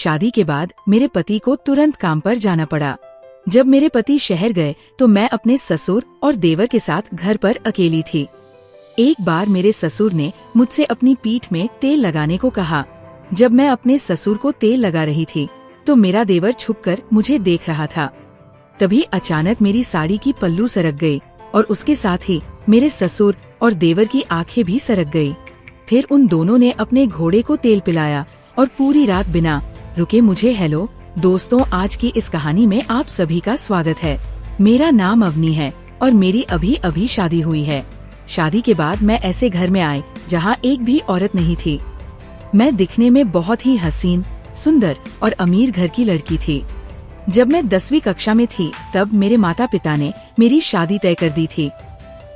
शादी के बाद मेरे पति को तुरंत काम पर जाना पड़ा। जब मेरे पति शहर गए तो मैं अपने ससुर और देवर के साथ घर पर अकेली थी। एक बार मेरे ससुर ने मुझसे अपनी पीठ में तेल लगाने को कहा। जब मैं अपने ससुर को तेल लगा रही थी तो मेरा देवर छुपकर मुझे देख रहा था। तभी अचानक मेरी साड़ी की पल्लू सरक गई और उसके साथ ही मेरे ससुर और देवर की आंखें भी सरक गई। फिर उन दोनों ने अपने घोड़े को तेल पिलाया और पूरी रात बिना रुके मुझे हेलो दोस्तों, आज की इस कहानी में आप सभी का स्वागत है। मेरा नाम अवनी है और मेरी अभी अभी शादी हुई है। शादी के बाद मैं ऐसे घर में आई जहाँ एक भी औरत नहीं थी। मैं दिखने में बहुत ही हसीन, सुंदर और अमीर घर की लड़की थी। जब मैं 10वीं कक्षा में थी तब मेरे माता पिता ने मेरी शादी तय कर दी थी।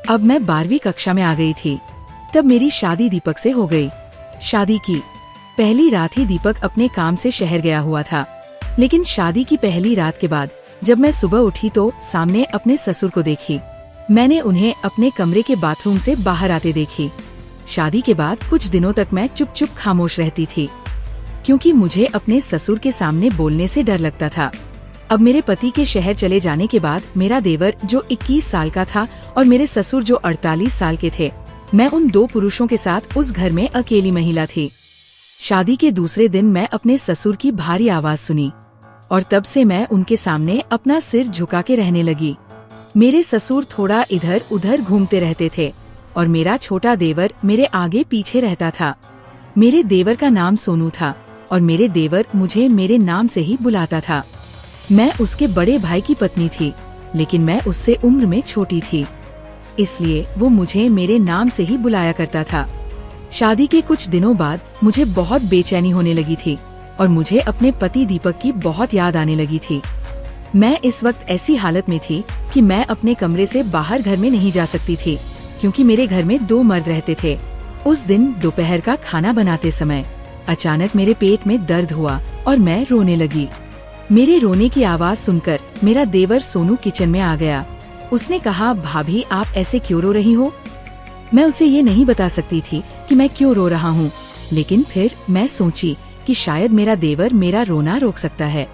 अब मैं 12वीं कक्षा में आ गई थी। तब मेरी शादी दीपक से हो गई। शादी की पहली रात ही दीपक अपने काम से शहर गया हुआ था, लेकिन शादी की पहली रात के बाद जब मैं सुबह उठी तो सामने अपने ससुर को देखी। मैंने उन्हें अपने कमरे के बाथरूम से बाहर आते देखी। शादी के बाद कुछ दिनों तक मैं चुप चुप खामोश रहती थी, क्योंकि मुझे अपने ससुर के सामने बोलने से डर लगता था। अब मेरे पति के शहर चले जाने के बाद मेरा देवर जो 21 साल का था और मेरे ससुर जो 48 साल के थे, मैं उन दो पुरुषों के साथ उस घर में अकेली महिला थी। शादी के दूसरे दिन मैं अपने ससुर की भारी आवाज सुनी और तब से मैं उनके सामने अपना सिर झुका के रहने लगी। मेरे ससुर थोड़ा इधर उधर घूमते रहते थे और मेरा छोटा देवर मेरे आगे पीछे रहता था। मेरे देवर का नाम सोनू था और मेरे देवर मुझे मेरे नाम से ही बुलाता था। मैं उसके बड़े भाई की पत्नी थी, लेकिन मैं उससे उम्र में छोटी थी, इसलिए वो मुझे मेरे नाम से ही बुलाया करता था। शादी के कुछ दिनों बाद मुझे बहुत बेचैनी होने लगी थी और मुझे अपने पति दीपक की बहुत याद आने लगी थी। मैं इस वक्त ऐसी हालत में थी कि मैं अपने कमरे से बाहर घर में नहीं जा सकती थी, क्योंकि मेरे घर में 2 मर्द रहते थे। उस दिन दोपहर का खाना बनाते समय अचानक मेरे पेट में दर्द हुआ और मैं रोने लगी। मेरे रोने की आवाज सुनकर मेरा देवर सोनू किचन में आ गया। उसने कहा, भाभी आप ऐसे क्यों रो रही हो? मैं उसे ये नहीं बता सकती थी कि मैं क्यों रो रहा हूँ, लेकिन फिर मैं सोची कि शायद मेरा देवर मेरा रोना रोक सकता है।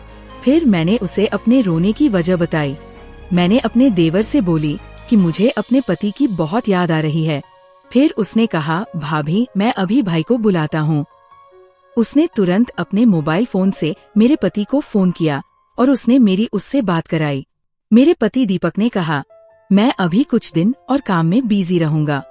फिर मैंने उसे अपने रोने की वजह बताई। मैंने अपने देवर से बोली कि मुझे अपने पति की बहुत याद आ रही है। फिर उसने कहा, भाभी मैं अभी भाई को बुलाता हूँ। उसने तुरंत अपने मोबाइल फोन से मेरे पति को फोन किया और उसने मेरी उससे बात कराई। मेरे पति दीपक ने कहा, मैं अभी कुछ दिन और काम में बिजी रहूंगा,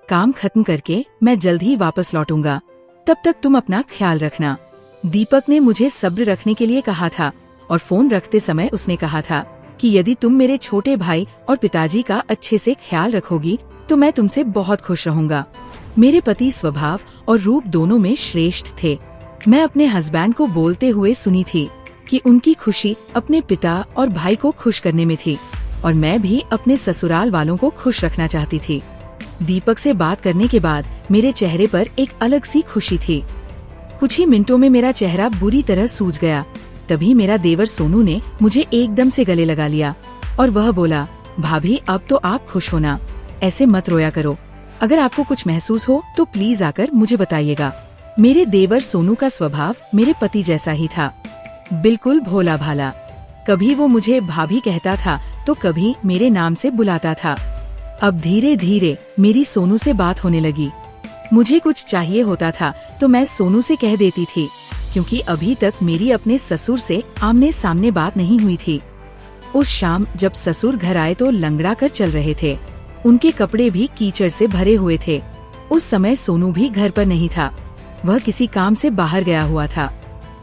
काम खत्म करके मैं जल्द ही वापस लौटूंगा, तब तक तुम अपना ख्याल रखना। दीपक ने मुझे सब्र रखने के लिए कहा था और फोन रखते समय उसने कहा था कि यदि तुम मेरे छोटे भाई और पिताजी का अच्छे से ख्याल रखोगी तो मैं तुमसे बहुत खुश रहूंगा। मेरे पति स्वभाव और रूप दोनों में श्रेष्ठ थे। मैं अपने हस्बैंड को बोलते हुए सुनी थी कि उनकी खुशी अपने पिता और भाई को खुश करने में थी और मैं भी अपने ससुराल वालों को खुश रखना चाहती थी। दीपक से बात करने के बाद मेरे चेहरे पर एक अलग सी खुशी थी। कुछ ही मिनटों में मेरा चेहरा बुरी तरह सूज गया। तभी मेरा देवर सोनू ने मुझे एकदम से गले लगा लिया और वह बोला, भाभी अब तो आप खुश होना, ऐसे मत रोया करो। अगर आपको कुछ महसूस हो तो प्लीज आकर मुझे बताइएगा। मेरे देवर सोनू का स्वभाव मेरे पति जैसा ही था, बिल्कुल भोला भाला। कभी वो मुझे भाभी कहता था तो कभी मेरे नाम से बुलाता था। अब धीरे धीरे मेरी सोनू से बात होने लगी। मुझे कुछ चाहिए होता था तो मैं सोनू से कह देती थी, क्योंकि अभी तक मेरी अपने ससुर से आमने सामने बात नहीं हुई थी। उस शाम जब ससुर घर आए तो लंगड़ा कर चल रहे थे। उनके कपड़े भी कीचड़ से भरे हुए थे। उस समय सोनू भी घर पर नहीं था, वह किसी काम से बाहर गया हुआ था।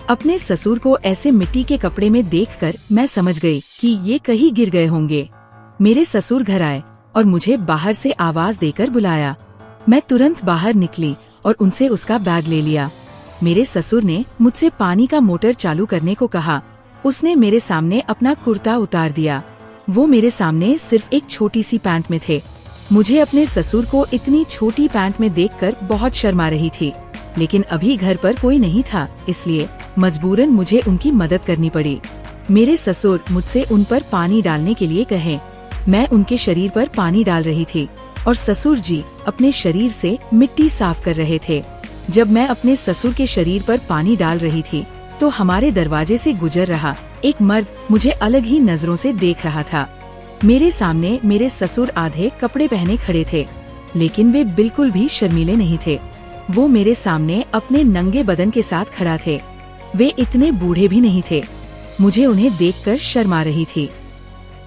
अपने ससुर को ऐसे मिट्टी के कपड़े में देखकर मैं समझ गई कि ये कहीं गिर गए होंगे। मेरे ससुर घर आए और मुझे बाहर से आवाज देकर बुलाया। मैं तुरंत बाहर निकली और उनसे उसका बैग ले लिया। मेरे ससुर ने मुझसे पानी का मोटर चालू करने को कहा। उसने मेरे सामने अपना कुर्ता उतार दिया। वो मेरे सामने सिर्फ एक छोटी सी पैंट में थे। मुझे अपने ससुर को इतनी छोटी पैंट में देखकर बहुत शर्म आ रही थी, लेकिन अभी घर पर कोई नहीं था, इसलिए मजबूरन मुझे उनकी मदद करनी पड़ी। मेरे ससुर मुझसे उन पर पानी डालने के लिए कहे। मैं उनके शरीर पर पानी डाल रही थी और ससुर जी अपने शरीर से मिट्टी साफ कर रहे थे। जब मैं अपने ससुर के शरीर पर पानी डाल रही थी तो हमारे दरवाजे से गुजर रहा एक मर्द मुझे अलग ही नजरों से देख रहा था। मेरे सामने मेरे ससुर आधे कपड़े पहने खड़े थे, लेकिन वे बिल्कुल भी शर्मीले नहीं थे। वो मेरे सामने अपने नंगे बदन के साथ खड़ा थे। वे इतने बूढ़े भी नहीं थे। मुझे उन्हें देखकर शर्म आ रही थी।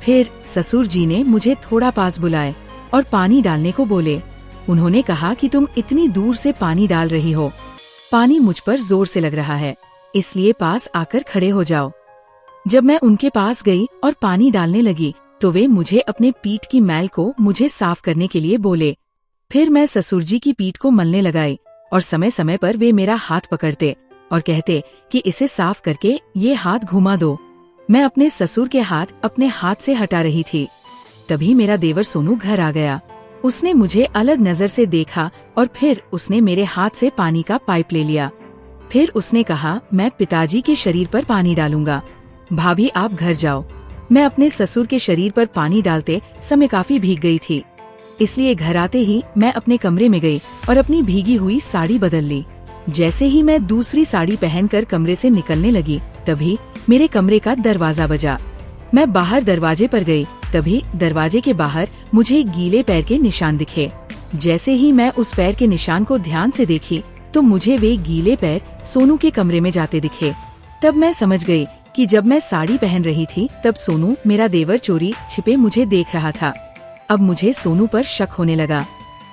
फिर ससुर जी ने मुझे थोड़ा पास बुलाए और पानी डालने को बोले। उन्होंने कहा कि तुम इतनी दूर से पानी डाल रही हो, पानी मुझ पर जोर से लग रहा है, इसलिए पास आकर खड़े हो जाओ। जब मैं उनके पास गई और पानी डालने लगी तो वे मुझे अपने पीठ की मैल को मुझे साफ करने के लिए बोले। फिर मैं ससुर जी की पीठ को मलने लगाई और समय समय पर वे मेरा हाथ पकड़ते और कहते कि इसे साफ करके ये हाथ घुमा दो। मैं अपने ससुर के हाथ अपने हाथ से हटा रही थी। तभी मेरा देवर सोनू घर आ गया। उसने मुझे अलग नजर से देखा और फिर उसने मेरे हाथ से पानी का पाइप ले लिया। फिर उसने कहा, मैं पिताजी के शरीर पर पानी डालूंगा, भाभी आप घर जाओ। मैं अपने ससुर के शरीर पर पानी डालते समय काफी भीग गई थी, इसलिए घर आते ही मैं अपने कमरे में गई और अपनी भीगी हुई साड़ी बदल ली। जैसे ही मैं दूसरी साड़ी पहनकर कमरे से निकलने लगी, तभी मेरे कमरे का दरवाजा बजा। मैं बाहर दरवाजे पर गई, तभी दरवाजे के बाहर मुझे गीले पैर के निशान दिखे। जैसे ही मैं उस पैर के निशान को ध्यान से देखी तो मुझे वे गीले पैर सोनू के कमरे में जाते दिखे। तब मैं समझ गई कि जब मैं साड़ी पहन रही थी तब सोनू मेरा देवर चोरी छिपे मुझे देख रहा था। अब मुझे सोनू पर शक होने लगा,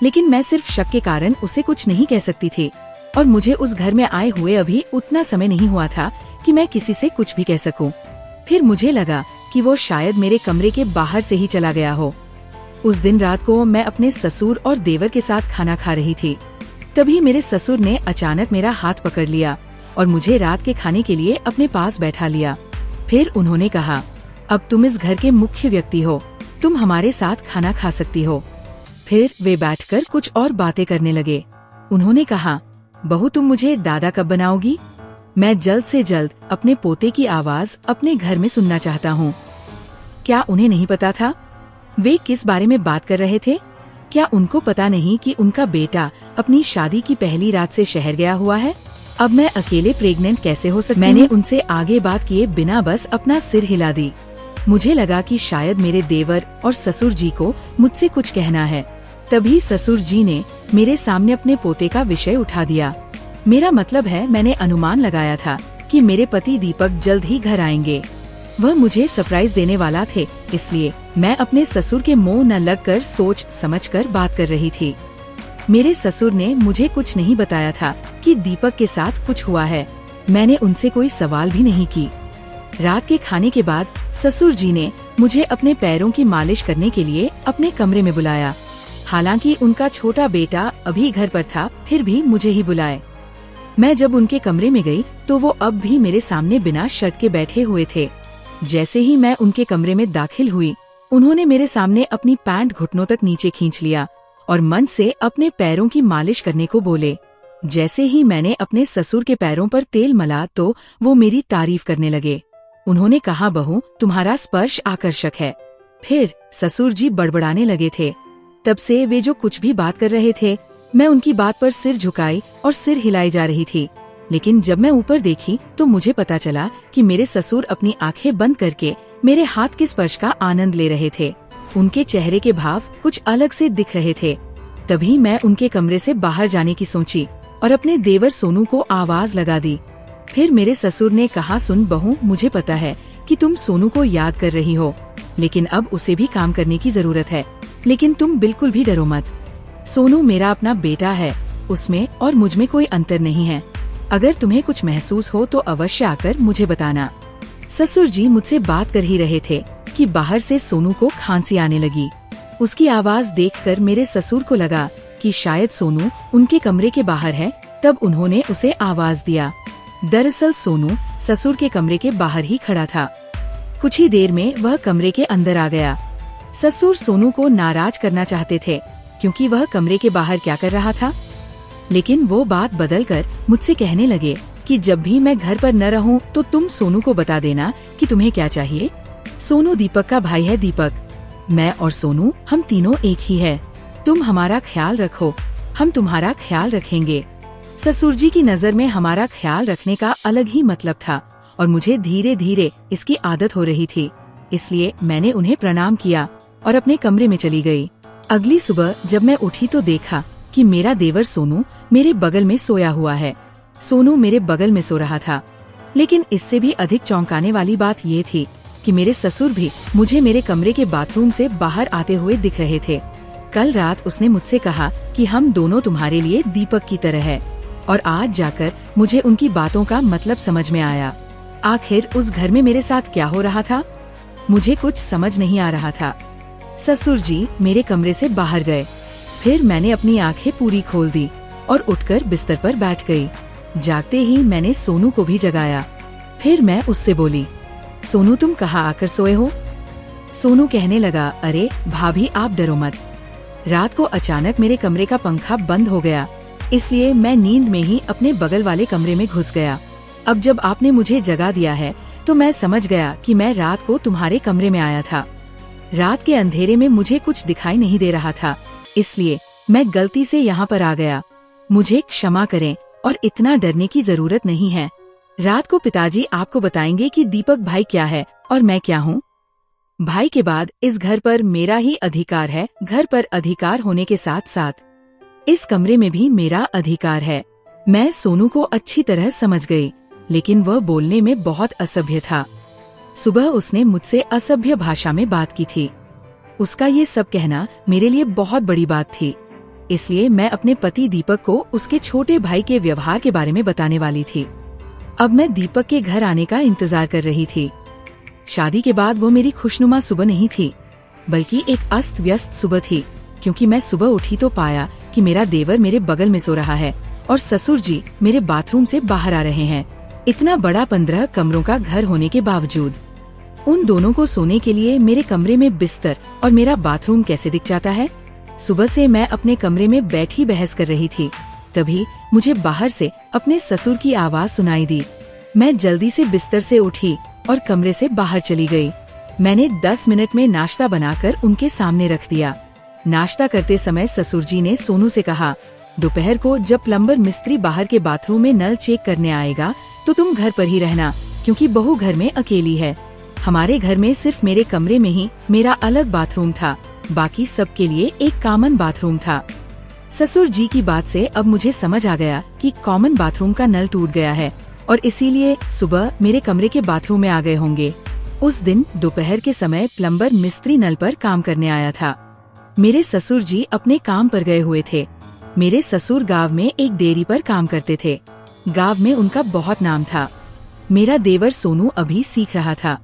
लेकिन मैं सिर्फ शक के कारण उसे कुछ नहीं कह सकती थी और मुझे उस घर में आए हुए अभी उतना समय नहीं हुआ था कि मैं किसी से कुछ भी कह सकूं। फिर मुझे लगा कि वो शायद मेरे कमरे के बाहर से ही चला गया हो। उस दिन रात को मैं अपने ससुर और देवर के साथ खाना खा रही थी। तभी मेरे ससुर ने अचानक मेरा हाथ पकड़ लिया और मुझे रात के खाने के लिए अपने पास बैठा लिया। फिर उन्होंने कहा, अब तुम इस घर के मुख्य व्यक्ति हो, तुम हमारे साथ खाना खा सकती हो। फिर वे बैठकर कुछ और बातें करने लगे। उन्होंने कहा, बहू तुम मुझे दादा कब बनाओगी? मैं जल्द से जल्द अपने पोते की आवाज अपने घर में सुनना चाहता हूँ। क्या उन्हें नहीं पता था वे किस बारे में बात कर रहे थे? क्या उनको पता नहीं कि उनका बेटा अपनी शादी की पहली रात से शहर गया हुआ है? अब मैं अकेले प्रेग्नेंट कैसे हो सकती? मैंने उनसे आगे बात किए बिना बस अपना सिर हिला दी। मुझे लगा कि शायद मेरे देवर और ससुर जी को मुझसे कुछ कहना है। तभी ससुर जी ने मेरे सामने अपने पोते का विषय उठा दिया। मेरा मतलब है, मैंने अनुमान लगाया था कि मेरे पति दीपक जल्द ही घर आएंगे। वह मुझे सरप्राइज देने वाला थे, इसलिए मैं अपने ससुर के मुंह न लगकर सोच समझकर बात कर रही थी। मेरे ससुर ने मुझे कुछ नहीं बताया था कि दीपक के साथ कुछ हुआ है। मैंने उनसे कोई सवाल भी नहीं की। रात के खाने के बाद ससुर जी ने मुझे अपने पैरों की मालिश करने के लिए अपने कमरे में बुलाया। हालांकि उनका छोटा बेटा अभी घर पर था, फिर भी मुझे ही बुलाए। मैं जब उनके कमरे में गई तो वो अब भी मेरे सामने बिना शर्ट के बैठे हुए थे। जैसे ही मैं उनके कमरे में दाखिल हुई, उन्होंने मेरे सामने अपनी पैंट घुटनों तक नीचे खींच लिया और मन से अपने पैरों की मालिश करने को बोले। जैसे ही मैंने अपने ससुर के पैरों पर तेल मला तो वो मेरी तारीफ करने लगे। उन्होंने कहा, बहू तुम्हारा स्पर्श आकर्षक है। फिर ससुर जी बड़बड़ाने लगे थे। तब से वे जो कुछ भी बात कर रहे थे, मैं उनकी बात पर सिर झुकाई और सिर हिलाई जा रही थी। लेकिन जब मैं ऊपर देखी तो मुझे पता चला कि मेरे ससुर अपनी आंखें बंद करके मेरे हाथ के स्पर्श का आनंद ले रहे थे। उनके चेहरे के भाव कुछ अलग से दिख रहे थे। तभी मैं उनके कमरे से बाहर जाने की सोची और अपने देवर सोनू को आवाज लगा दी। फिर मेरे ससुर ने कहा, सुन बहू, मुझे पता है कि तुम सोनू को याद कर रही हो, लेकिन अब उसे भी काम करने की जरूरत है। लेकिन तुम बिल्कुल भी डरो मत। सोनू मेरा अपना बेटा है, उसमें और मुझ में कोई अंतर नहीं है। अगर तुम्हें कुछ महसूस हो तो अवश्य आकर मुझे बताना। ससुर जी मुझसे बात कर ही रहे थे कि बाहर से सोनू को खांसी आने लगी। उसकी आवाज देखकर मेरे ससुर को लगा कि शायद सोनू उनके कमरे के बाहर है, तब उन्होंने उसे आवाज दिया। दरअसल सोनू ससुर के कमरे के बाहर ही खड़ा था। कुछ ही देर में वह कमरे के अंदर आ गया। ससुर सोनू को नाराज करना चाहते थे क्योंकि वह कमरे के बाहर क्या कर रहा था, लेकिन वो बात बदलकर मुझसे कहने लगे कि जब भी मैं घर पर न रहूं तो तुम सोनू को बता देना कि तुम्हें क्या चाहिए। सोनू दीपक का भाई है। दीपक, मैं और सोनू हम तीनों एक ही है। तुम हमारा ख्याल रखो, हम तुम्हारा ख्याल रखेंगे। ससुर जी की नजर में हमारा ख्याल रखने का अलग ही मतलब था और मुझे धीरे धीरे इसकी आदत हो रही थी। इसलिए मैंने उन्हें प्रणाम किया और अपने कमरे में चली गई। अगली सुबह जब मैं उठी तो देखा कि मेरा देवर सोनू मेरे बगल में सोया हुआ है। सोनू मेरे बगल में सो रहा था, लेकिन इससे भी अधिक चौंकाने वाली बात ये थी कि मेरे ससुर भी मुझे मेरे कमरे के बाथरूम से बाहर आते हुए दिख रहे थे। कल रात उसने मुझसे कहा कि हम दोनों तुम्हारे लिए दीपक की तरह है, और आज जाकर मुझे उनकी बातों का मतलब समझ में आया। आखिर उस घर में मेरे साथ क्या हो रहा था, मुझे कुछ समझ नहीं आ रहा था। ससुर जी मेरे कमरे से बाहर गए। फिर मैंने अपनी आंखें पूरी खोल दी और उठकर बिस्तर पर बैठ गई। जागते ही मैंने सोनू को भी जगाया। फिर मैं उससे बोली, सोनू तुम कहाँ आकर सोए हो? सोनू कहने लगा, अरे भाभी आप डरो मत। रात को अचानक मेरे कमरे का पंखा बंद हो गया, इसलिए मैं नींद में ही अपने बगल वाले कमरे में घुस गया। अब जब आपने मुझे जगा दिया है तो मैं समझ गया कि मैं रात को तुम्हारे कमरे में आया था। रात के अंधेरे में मुझे कुछ दिखाई नहीं दे रहा था, इसलिए मैं गलती से यहाँ पर आ गया। मुझे क्षमा करें और इतना डरने की जरूरत नहीं है। रात को पिताजी आपको बताएंगे कि दीपक भाई क्या है और मैं क्या हूँ। भाई के बाद इस घर पर मेरा ही अधिकार है। घर पर अधिकार होने के साथ साथ इस कमरे में भी मेरा अधिकार है। मैं सोनू को अच्छी तरह समझ गई, लेकिन वह बोलने में बहुत असभ्य था। सुबह उसने मुझसे असभ्य भाषा में बात की थी। उसका ये सब कहना मेरे लिए बहुत बड़ी बात थी, इसलिए मैं अपने पति दीपक को उसके छोटे भाई के व्यवहार के बारे में बताने वाली थी। अब मैं दीपक के घर आने का इंतजार कर रही थी। शादी के बाद वो मेरी खुशनुमा सुबह नहीं थी, बल्कि एक अस्त व्यस्त सुबह थी, क्योंकि मैं सुबह उठी तो पाया कि मेरा देवर मेरे बगल में सो रहा है और ससुर जी मेरे बाथरूम से बाहर आ रहे हैं। इतना बड़ा 15 कमरों का घर होने के बावजूद उन दोनों को सोने के लिए मेरे कमरे में बिस्तर और मेरा बाथरूम कैसे दिख जाता है। सुबह से मैं अपने कमरे में बैठी बहस कर रही थी, तभी मुझे बाहर से अपने ससुर की आवाज सुनाई दी। मैं जल्दी से बिस्तर से उठी और कमरे से बाहर चली गई। मैंने 10 मिनट में नाश्ता बनाकर उनके सामने रख दिया। नाश्ता करते समय ससुर जी ने सोनू से कहा, दोपहर को जब प्लम्बर मिस्त्री बाहर के बाथरूम में नल चेक करने आएगा तो तुम घर पर ही रहना, क्योंकि बहू घर में अकेली है। हमारे घर में सिर्फ मेरे कमरे में ही मेरा अलग बाथरूम था, बाकी सबके लिए एक कॉमन बाथरूम था। ससुर जी की बात से अब मुझे समझ आ गया कि कॉमन बाथरूम का नल टूट गया है और इसीलिए सुबह मेरे कमरे के बाथरूम में आ गए होंगे। उस दिन दोपहर के समय प्लम्बर मिस्त्री नल पर काम करने आया था। मेरे ससुर जी अपने काम पर गए हुए थे। मेरे ससुर गांव में एक डेयरी पर काम करते थे। गांव में उनका बहुत नाम था। मेरा देवर सोनू अभी सीख रहा था।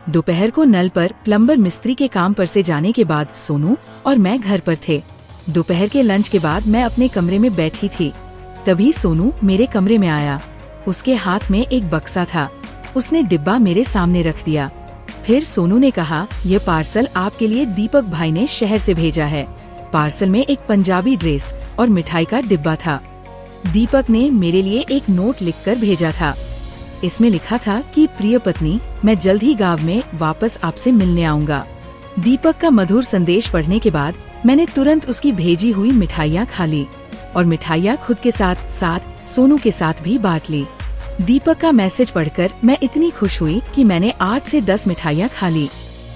दोपहर को नल पर प्लम्बर मिस्त्री के काम पर से जाने के बाद सोनू और मैं घर पर थे। दोपहर के लंच के बाद मैं अपने कमरे में बैठी थी, तभी सोनू मेरे कमरे में आया। उसके हाथ में एक बक्सा था। उसने डिब्बा मेरे सामने रख दिया। फिर सोनू ने कहा, यह पार्सल आपके लिए दीपक भाई ने शहर से भेजा है। पार्सल में एक पंजाबी ड्रेस और मिठाई का डिब्बा था। दीपक ने मेरे लिए एक नोट लिखकर भेजा था। इसमें लिखा था कि प्रिय पत्नी, मैं जल्द ही गांव में वापस आपसे मिलने आऊंगा। दीपक का मधुर संदेश पढ़ने के बाद मैंने तुरंत उसकी भेजी हुई मिठाइयाँ खा ली और मिठाइयाँ खुद के साथ साथ सोनू के साथ भी बांट ली। दीपक का मैसेज पढ़कर मैं इतनी खुश हुई कि मैंने 8 से 10 मिठाइयाँ खा ली।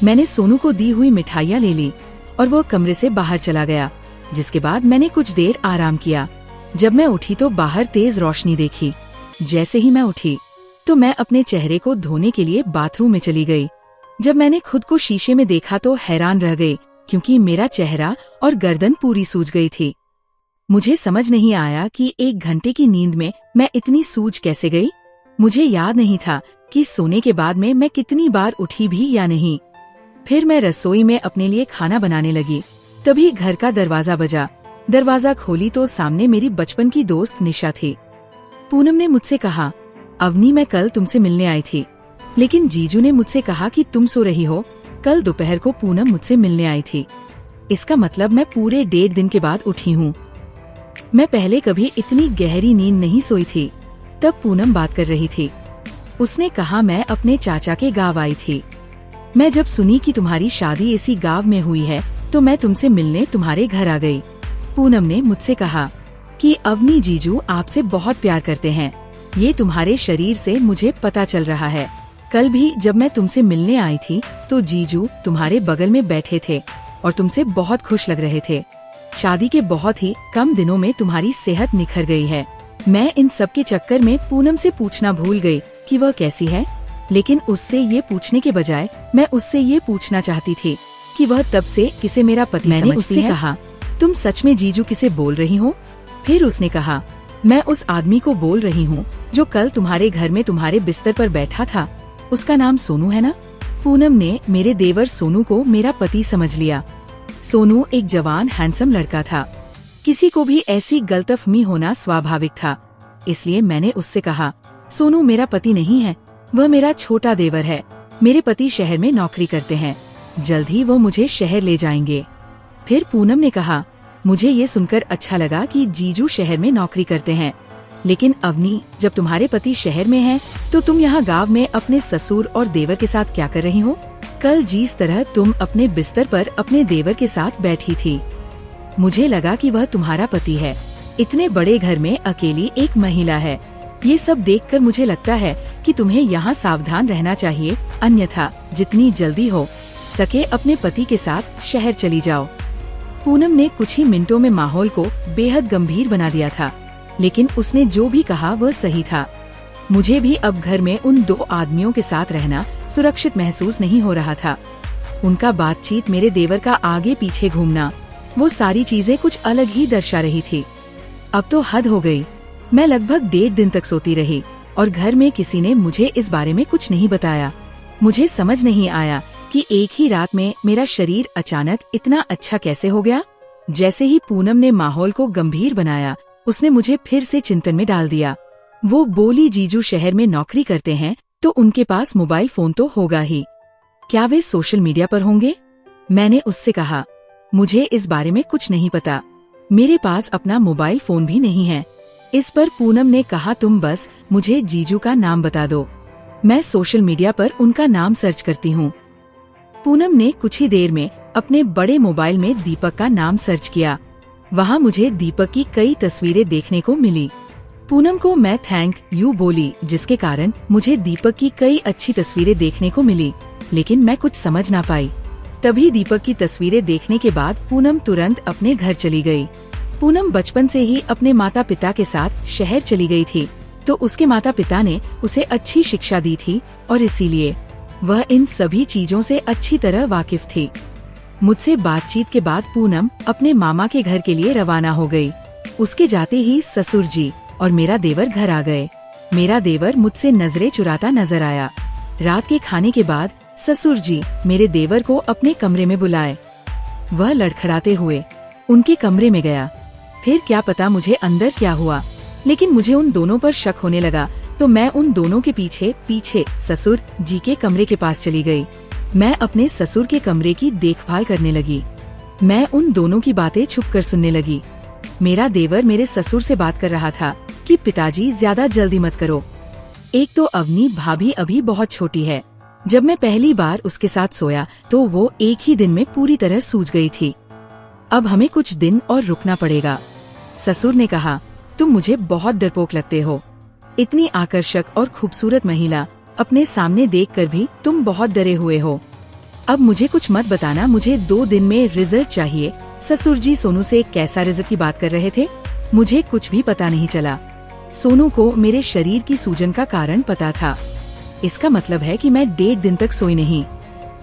मैंने सोनू को दी हुई मिठाइयाँ ले ली और वो कमरे से बाहर चला गया, जिसके बाद मैंने कुछ देर आराम किया। जब मैं उठी तो बाहर तेज रोशनी देखी। जैसे ही मैं उठी तो मैं अपने चेहरे को धोने के लिए बाथरूम में चली गई। जब मैंने खुद को शीशे में देखा तो हैरान रह गई, क्योंकि मेरा चेहरा और गर्दन पूरी सूज गई थी। मुझे समझ नहीं आया कि 1 घंटे की नींद में मैं इतनी सूज कैसे गई। मुझे याद नहीं था कि सोने के बाद में मैं कितनी बार उठी भी या नहीं। फिर मैं रसोई में अपने लिए खाना बनाने लगी। तभी घर का दरवाजा बजा। दरवाजा खोली तो सामने मेरी बचपन की दोस्त निशा थी। पूनम ने मुझसे कहा, अवनी मैं कल तुमसे मिलने आई थी, लेकिन जीजू ने मुझसे कहा कि तुम सो रही हो। कल दोपहर को पूनम मुझसे मिलने आई थी। इसका मतलब मैं पूरे 1.5 दिन के बाद उठी हूँ। मैं पहले कभी इतनी गहरी नींद नहीं सोई थी। तब पूनम बात कर रही थी। उसने कहा, मैं अपने चाचा के गाँव आई थी। मैं जब सुनी कि तुम्हारी शादी इसी गाँव में हुई है तो मैं तुमसे मिलने तुम्हारे घर आ गई। पूनम ने मुझसे कहा कि अवनी जीजू आपसे बहुत प्यार करते हैं। ये तुम्हारे शरीर से मुझे पता चल रहा है। कल भी जब मैं तुमसे मिलने आई थी तो जीजू तुम्हारे बगल में बैठे थे और तुमसे बहुत खुश लग रहे थे। शादी के बहुत ही कम दिनों में तुम्हारी सेहत निखर गई है। मैं इन सब के चक्कर में पूनम से पूछना भूल गई कि वह कैसी है, लेकिन उससे ये पूछने के बजाय मैं उससे ये पूछना चाहती थी कि वह तब से किसे मेरा पति समझती है। मैंने उससे कहा, तुम सच में जीजू किसे बोल रही हो? फिर उसने कहा, मैं उस आदमी को बोल रही हूँ जो कल तुम्हारे घर में तुम्हारे बिस्तर पर बैठा था। उसका नाम सोनू है ना? पूनम ने मेरे देवर सोनू को मेरा पति समझ लिया। सोनू एक जवान हैंडसम लड़का था। किसी को भी ऐसी गलतफहमी होना स्वाभाविक था, इसलिए मैंने उससे कहा, सोनू मेरा पति नहीं है, वह मेरा छोटा देवर है। मेरे पति शहर में नौकरी करते हैं, जल्द ही वो मुझे शहर ले जाएंगे। फिर पूनम ने कहा, मुझे ये सुनकर अच्छा लगा कि जीजू शहर में नौकरी करते हैं, लेकिन अवनी, जब तुम्हारे पति शहर में हैं, तो तुम यहाँ गांव में अपने ससुर और देवर के साथ क्या कर रही हो? कल जिस तरह तुम अपने बिस्तर पर अपने देवर के साथ बैठी थी, मुझे लगा कि वह तुम्हारा पति है। इतने बड़े घर में अकेली एक महिला है। ये सब देखकर मुझे लगता है कि तुम्हें यहाँ सावधान रहना चाहिए, अन्यथा जितनी जल्दी हो सके अपने पति के साथ शहर चली जाओ। पूनम ने कुछ ही मिनटों में माहौल को बेहद गंभीर बना दिया था, लेकिन उसने जो भी कहा वह सही था। मुझे भी अब घर में उन दो आदमियों के साथ रहना सुरक्षित महसूस नहीं हो रहा था। उनका बातचीत, मेरे देवर का आगे पीछे घूमना, वो सारी चीजें कुछ अलग ही दर्शा रही थी। अब तो हद हो गई। मैं लगभग 1.5 दिन तक सोती रही और घर में किसी ने मुझे इस बारे में कुछ नहीं बताया। मुझे समझ नहीं आया कि एक ही रात में मेरा शरीर अचानक इतना अच्छा कैसे हो गया। जैसे ही पूनम ने माहौल को गंभीर बनाया, उसने मुझे फिर से चिंतन में डाल दिया। वो बोली, जीजू शहर में नौकरी करते हैं तो उनके पास मोबाइल फोन तो होगा ही। क्या वे सोशल मीडिया पर होंगे? मैंने उससे कहा, मुझे इस बारे में कुछ नहीं पता, मेरे पास अपना मोबाइल फोन भी नहीं है। इस पर पूनम ने कहा, तुम बस मुझे जीजू का नाम बता दो, मैं सोशल मीडिया पर उनका नाम सर्च करती हूँ। पूनम ने कुछ ही देर में अपने बड़े मोबाइल में दीपक का नाम सर्च किया। वहाँ मुझे दीपक की कई तस्वीरें देखने को मिली। पूनम को मैं थैंक यू बोली, जिसके कारण मुझे दीपक की कई अच्छी तस्वीरें देखने को मिली, लेकिन मैं कुछ समझ ना पाई। तभी दीपक की तस्वीरें देखने के बाद पूनम तुरंत अपने घर चली गई। पूनम बचपन से ही अपने माता पिता के साथ शहर चली गई थी, तो उसके माता पिता ने उसे अच्छी शिक्षा दी थी और इसीलिए वह इन सभी चीजों से अच्छी तरह वाकिफ थी। मुझसे बातचीत के बाद पूनम अपने मामा के घर के लिए रवाना हो गई। उसके जाते ही ससुर जी और मेरा देवर घर आ गए। मेरा देवर मुझसे नजरें चुराता नजर आया। रात के खाने के बाद ससुर जी मेरे देवर को अपने कमरे में बुलाए। वह लड़खड़ाते हुए उनके कमरे में गया। फिर क्या पता मुझे अंदर क्या हुआ, लेकिन मुझे उन दोनों पर शक होने लगा, तो मैं उन दोनों के पीछे पीछे ससुर जी के कमरे के पास चली गई। मैं अपने ससुर के कमरे की देखभाल करने लगी। मैं उन दोनों की बातें छुपकर सुनने लगी। मेरा देवर मेरे ससुर से बात कर रहा था कि पिताजी, ज्यादा जल्दी मत करो। एक तो अवनी भाभी अभी बहुत छोटी है। जब मैं पहली बार उसके साथ सोया तो वो एक ही दिन में पूरी तरह सूझ गई थी। अब हमें कुछ दिन और रुकना पड़ेगा। ससुर ने कहा, तुम मुझे बहुत डरपोक लगते हो। इतनी आकर्षक और खूबसूरत महिला अपने सामने देखकर भी तुम बहुत डरे हुए हो। अब मुझे कुछ मत बताना, मुझे 2 दिन में रिजल्ट चाहिए। ससुर जी सोनू से कैसा रिजल्ट की बात कर रहे थे, मुझे कुछ भी पता नहीं चला। सोनू को मेरे शरीर की सूजन का कारण पता था। इसका मतलब है कि मैं 1.5 दिन तक सोई नहीं,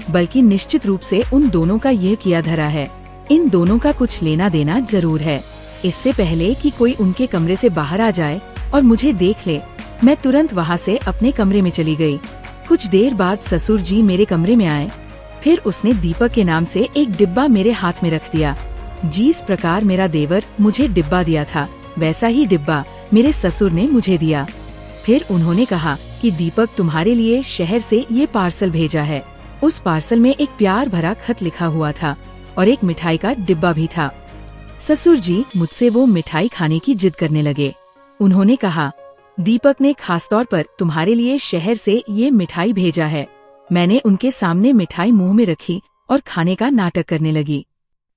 बल्कि निश्चित रूप से उन दोनों का यह किया धरा है। इन दोनों का कुछ लेना देना जरूर है। इससे पहले कि कोई उनके कमरे से बाहर आ जाए और मुझे देख ले, मैं तुरंत वहाँ से अपने कमरे में चली गई। कुछ देर बाद ससुर जी मेरे कमरे में आए। फिर उसने दीपक के नाम से एक डिब्बा मेरे हाथ में रख दिया। जिस प्रकार मेरा देवर मुझे डिब्बा दिया था, वैसा ही डिब्बा मेरे ससुर ने मुझे दिया। फिर उन्होंने कहा कि दीपक, तुम्हारे लिए शहर से ये पार्सल भेजा है। उस पार्सल में एक प्यार भरा खत लिखा हुआ था और एक मिठाई का डिब्बा भी था। ससुर जी मुझसे वो मिठाई खाने की जिद करने लगे। उन्होंने कहा, दीपक ने खासतौर पर तुम्हारे लिए शहर से ये मिठाई भेजा है। मैंने उनके सामने मिठाई मुंह में रखी और खाने का नाटक करने लगी।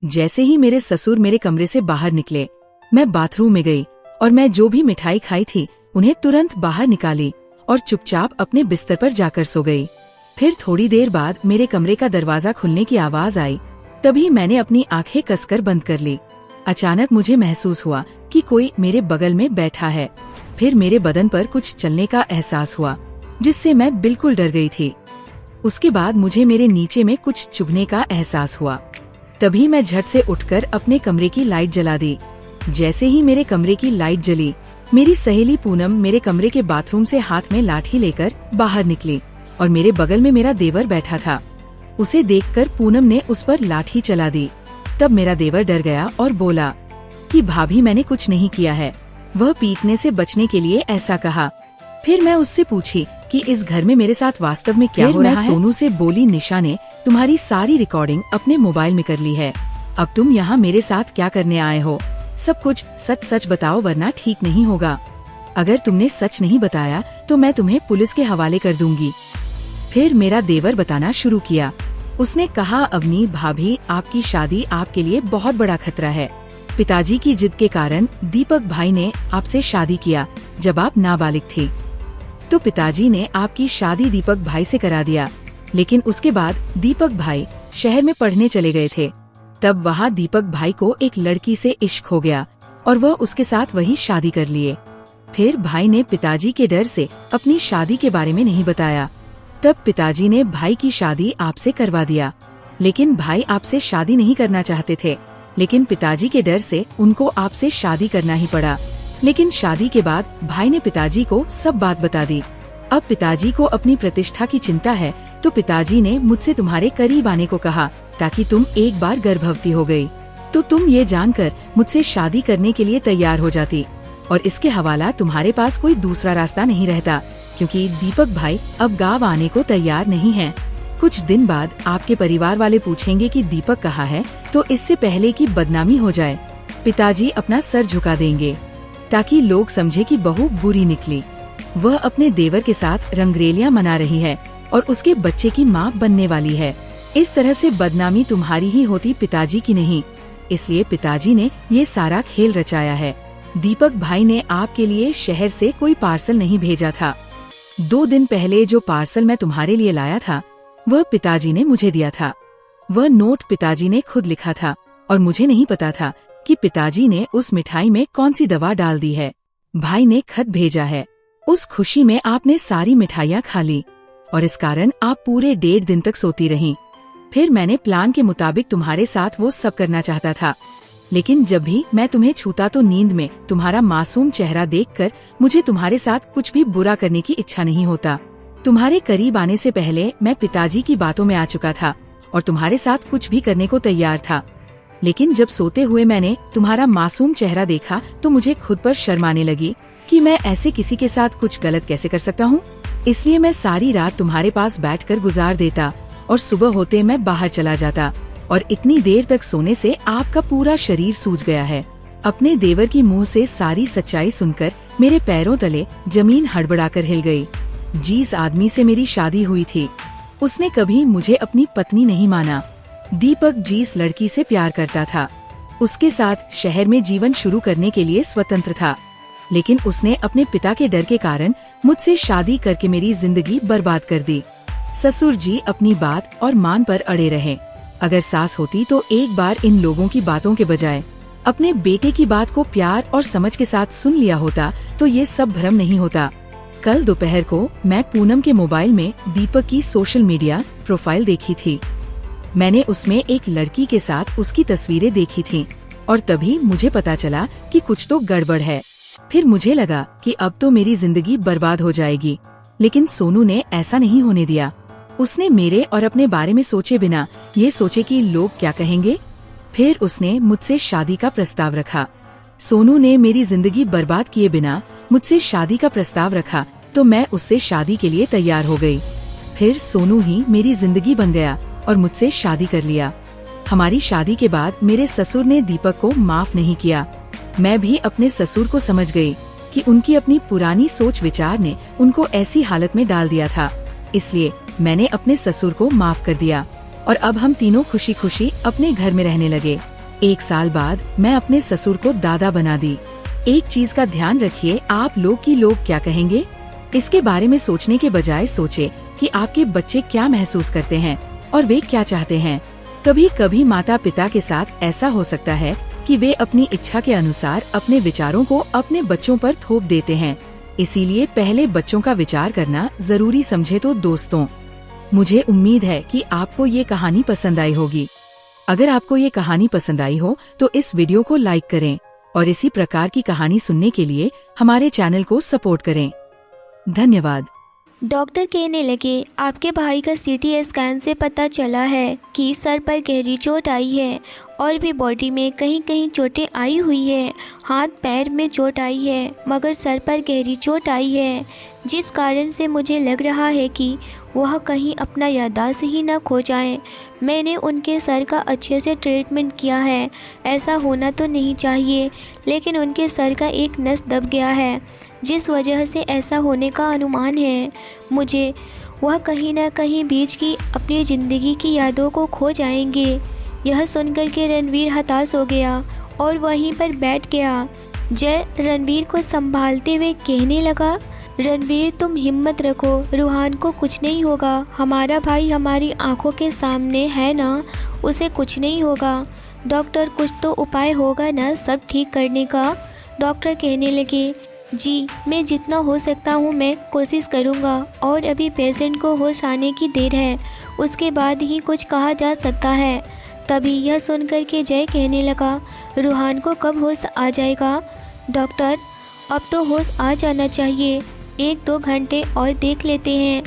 जैसे ही मेरे ससुर मेरे कमरे से बाहर निकले, मैं बाथरूम में गई और मैं जो भी मिठाई खाई थी उन्हें तुरंत बाहर निकाली और चुपचाप अपने बिस्तर पर जाकर सो गई। फिर थोड़ी देर बाद मेरे कमरे का दरवाजा खुलने की आवाज आई। तभी मैंने अपनी आंखें कसकर बंद कर ली। अचानक मुझे महसूस हुआ कि कोई मेरे बगल में बैठा है। फिर मेरे बदन पर कुछ चलने का एहसास हुआ, जिससे मैं बिल्कुल डर गई थी। उसके बाद मुझे मेरे नीचे में कुछ चुभने का एहसास हुआ। तभी मैं झट से उठकर अपने कमरे की लाइट जला दी। जैसे ही मेरे कमरे की लाइट जली, मेरी सहेली पूनम मेरे कमरे के बाथरूम से हाथ में लाठी लेकर बाहर निकली और मेरे बगल में मेरा देवर बैठा था। उसे देखकर पूनम ने उस पर लाठी चला दी। तब मेरा देवर डर गया और बोला कि भाभी मैंने कुछ नहीं किया है, वह पीटने से बचने के लिए ऐसा कहा। फिर मैं उससे पूछी कि इस घर में मेरे साथ वास्तव में क्या हो रहा है। सोनू से बोली, निशा ने तुम्हारी सारी रिकॉर्डिंग अपने मोबाइल में कर ली है। अब तुम यहाँ मेरे साथ क्या करने आए हो? सब कुछ सच सच बताओ वरना ठीक नहीं होगा। अगर तुमने सच नहीं बताया तो मैं तुम्हें पुलिस के हवाले कर दूंगी। फिर मेरा देवर बताना शुरू किया। उसने कहा, अवनी भाभी, आपकी शादी आपके लिए बहुत बड़ा खतरा है। पिताजी की जिद के कारण दीपक भाई ने आपसे शादी किया जब आप नाबालिग थी। तो पिताजी ने आपकी शादी दीपक भाई से करा दिया, लेकिन उसके बाद दीपक भाई शहर में पढ़ने चले गए थे। तब वहाँ दीपक भाई को एक लड़की से इश्क हो गया और वह उसके साथ वही शादी कर लिए। फिर भाई ने पिताजी के डर से अपनी शादी के बारे में नहीं बताया। तब पिताजी ने भाई की शादी आपसे करवा दिया, लेकिन भाई आपसे शादी नहीं करना चाहते थे। लेकिन पिताजी के डर से उनको आपसे शादी करना ही पड़ा। लेकिन शादी के बाद भाई ने पिताजी को सब बात बता दी। अब पिताजी को अपनी प्रतिष्ठा की चिंता है, तो पिताजी ने मुझसे तुम्हारे करीब आने को कहा ताकि तुम एक बार गर्भवती हो गई तो तुम ये जानकर मुझसे शादी करने के लिए तैयार हो जाती, और इसके हवाला तुम्हारे पास कोई दूसरा रास्ता नहीं रहता, क्योंकि दीपक भाई अब गाँव आने को तैयार नहीं है। कुछ दिन बाद आपके परिवार वाले पूछेंगे कि दीपक कहाँ है, तो इससे पहले कि बदनामी हो जाए पिताजी अपना सर झुका देंगे ताकि लोग समझे कि बहू बुरी निकली। वह अपने देवर के साथ रंगरेलियां मना रही है और उसके बच्चे की माँ बनने वाली है। इस तरह से बदनामी तुम्हारी ही होती, पिताजी की नहीं। इसलिए पिताजी ने ये सारा खेल रचाया है। दीपक भाई ने आपके लिए शहर से कोई पार्सल नहीं भेजा था। 2 दिन पहले जो पार्सल मैं तुम्हारे लिए लाया था वह पिताजी ने मुझे दिया था। वह नोट पिताजी ने खुद लिखा था और मुझे नहीं पता था कि पिताजी ने उस मिठाई में कौन सी दवा डाल दी है। भाई ने खत भेजा है। उस खुशी में आपने सारी मिठाइयाँ खा ली और इस कारण आप पूरे 1.5 दिन तक सोती रहीं। फिर मैंने प्लान के मुताबिक तुम्हारे साथ वो सब करना चाहता था, लेकिन जब भी मैं तुम्हें छूता तो नींद में तुम्हारा मासूम चेहरा देखकर मुझे तुम्हारे साथ कुछ भी बुरा करने की इच्छा नहीं होता। तुम्हारे करीब आने से पहले मैं पिताजी की बातों में आ चुका था और तुम्हारे साथ कुछ भी करने को तैयार था। लेकिन जब सोते हुए मैंने तुम्हारा मासूम चेहरा देखा तो मुझे खुद पर शर्म आने लगी कि मैं ऐसे किसी के साथ कुछ गलत कैसे कर सकता हूँ। इसलिए मैं सारी रात तुम्हारे पास बैठकर गुजार देता और सुबह होते मैं बाहर चला जाता, और इतनी देर तक सोने से आपका पूरा शरीर सूज गया है। अपने देवर की मुंह से सारी सच्चाई सुनकर मेरे पैरों तले जमीन हड़बड़ाकर हिल गई। जिस आदमी से मेरी शादी हुई थी उसने कभी मुझे अपनी पत्नी नहीं माना। दीपक जिस लड़की से प्यार करता था उसके साथ शहर में जीवन शुरू करने के लिए स्वतंत्र था, लेकिन उसने अपने पिता के डर के कारण मुझसे शादी करके मेरी जिंदगी बर्बाद कर दी। ससुर जी अपनी बात और मान पर अड़े रहे। अगर सास होती तो एक बार इन लोगों की बातों के बजाय अपने बेटे की बात को प्यार और समझ के साथ सुन लिया होता तो ये सब भ्रम नहीं होता। कल दोपहर को मैं पूनम के मोबाइल में दीपक की सोशल मीडिया प्रोफाइल देखी थी। मैंने उसमें एक लड़की के साथ उसकी तस्वीरें देखी थीं और तभी मुझे पता चला कि कुछ तो गड़बड़ है। फिर मुझे लगा कि अब तो मेरी जिंदगी बर्बाद हो जाएगी, लेकिन सोनू ने ऐसा नहीं होने दिया। उसने मेरे और अपने बारे में सोचे बिना ये सोचे कि लोग क्या कहेंगे, फिर उसने मुझसे शादी का प्रस्ताव रखा। सोनू ने मेरी जिंदगी बर्बाद किए बिना मुझसे शादी का प्रस्ताव रखा तो मैं उससे शादी के लिए तैयार हो गई। फिर सोनू ही मेरी जिंदगी बन गया और मुझसे शादी कर लिया। हमारी शादी के बाद मेरे ससुर ने दीपक को माफ नहीं किया। मैं भी अपने ससुर को समझ गई कि उनकी अपनी पुरानी सोच विचार ने उनको ऐसी हालत में डाल दिया था। इसलिए मैंने अपने ससुर को माफ कर दिया और अब हम तीनों खुशी खुशी अपने घर में रहने लगे। 1 साल बाद मैं अपने ससुर को दादा बना दी। एक चीज का ध्यान रखिए, आप लोग क्या कहेंगे, इसके बारे में सोचने के बजाय सोचे कि आपके बच्चे क्या महसूस करते हैं और वे क्या चाहते हैं। कभी कभी माता पिता के साथ ऐसा हो सकता है कि वे अपनी इच्छा के अनुसार अपने विचारों को अपने बच्चों पर थोप देते हैं, इसीलिए पहले बच्चों का विचार करना जरूरी समझे। तो दोस्तों, मुझे उम्मीद है कि आपको ये कहानी पसंद आई होगी। अगर आपको ये कहानी पसंद आई हो तो इस वीडियो को लाइक करें और इसी प्रकार की कहानी सुनने के लिए हमारे चैनल को सपोर्ट करें। धन्यवाद। डॉक्टर कहने लगे, आपके भाई का सीटी स्कैन से पता चला है कि सर पर गहरी चोट आई है और भी बॉडी में कहीं कहीं चोटें आई हुई है। हाथ पैर में चोट आई है मगर सर पर गहरी चोट आई है, जिस कारण से मुझे लग रहा है कि वह कहीं अपना याददाश्त ही न खो जाएं। मैंने उनके सर का अच्छे से ट्रीटमेंट किया है, ऐसा होना तो नहीं चाहिए, लेकिन उनके सर का एक नस दब गया है, जिस वजह से ऐसा होने का अनुमान है। मुझे वह कहीं न कहीं बीच की अपनी ज़िंदगी की यादों को खो जाएंगे। यह सुनकर के रणवीर हताश हो गया और वहीं पर बैठ गया। जय रणवीर को संभालते हुए कहने लगा, रणवीर तुम हिम्मत रखो, रूहान को कुछ नहीं होगा। हमारा भाई हमारी आंखों के सामने है ना, उसे कुछ नहीं होगा। डॉक्टर कुछ तो उपाय होगा ना सब ठीक करने का। डॉक्टर कहने लगे, जी मैं जितना हो सकता हूँ मैं कोशिश करूँगा, और अभी पेशेंट को होश आने की देर है, उसके बाद ही कुछ कहा जा सकता है। तभी यह सुनकर के जय कहने लगा, रूहान को कब होश आ जाएगा? डॉक्टर अब तो होश आ जाना चाहिए, 1-2 घंटे और देख लेते हैं।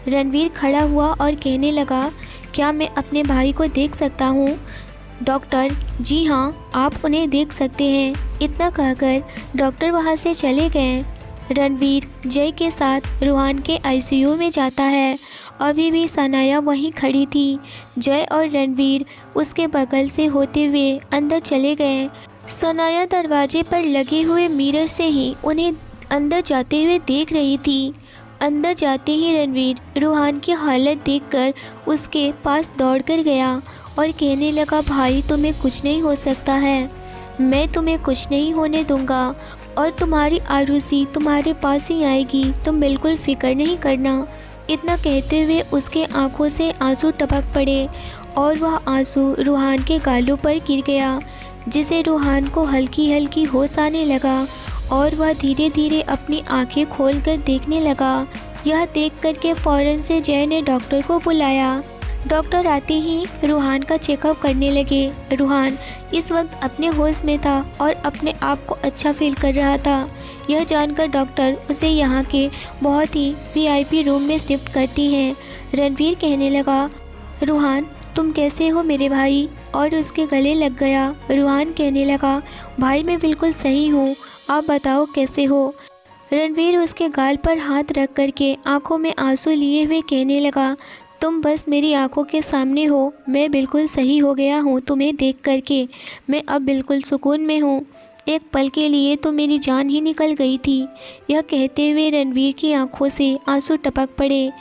रणवीर खड़ा हुआ और कहने लगा, क्या मैं अपने भाई को देख सकता हूँ? डॉक्टर जी हाँ, आप उन्हें देख सकते हैं। इतना कहकर डॉक्टर वहाँ से चले गए। रणवीर जय के साथ रूहान के आईसीयू में जाता है। अभी भी सनाया वहीं खड़ी थी। जय और रणवीर उसके बगल से होते हुए अंदर चले गए। सनाया दरवाजे पर लगे हुए मिरर से ही उन्हें अंदर जाते हुए देख रही थी। अंदर जाते ही रणवीर रूहान की हालत देखकर उसके पास दौड़कर गया और कहने लगा, भाई तुम्हें कुछ नहीं हो सकता है, मैं तुम्हें कुछ नहीं होने दूंगा और तुम्हारी आरूसी तुम्हारे पास ही आएगी, तुम बिल्कुल फिक्र नहीं करना। इतना कहते हुए उसके आंखों से आंसू टपक पड़े और वह आंसू रूहान के गालों पर गिर गया, जिसे रूहान को हल्की हल्की होश आने लगा और वह धीरे धीरे अपनी आंखें खोलकर देखने लगा। यह देख कर के फ़ौरन से जय ने डॉक्टर को बुलाया। डॉक्टर आते ही रूहान का चेकअप करने लगे। रूहान इस वक्त अपने होश में था और अपने आप को अच्छा फील कर रहा था। यह जानकर डॉक्टर उसे यहाँ के बहुत ही वीआईपी रूम में शिफ्ट करती हैं। रणवीर कहने लगा, रूहान तुम कैसे हो मेरे भाई? और उसके गले लग गया। रूहान कहने लगा, भाई मैं बिल्कुल सही हूँ, आप बताओ कैसे हो? रणवीर उसके गाल पर हाथ रख करके आंखों में आंसू लिए हुए कहने लगा, तुम बस मेरी आंखों के सामने हो, मैं बिल्कुल सही हो गया हूँ तुम्हें देख करके, मैं अब बिल्कुल सुकून में हूँ। एक पल के लिए तो मेरी जान ही निकल गई थी। यह कहते हुए रणवीर की आंखों से आंसू टपक पड़े।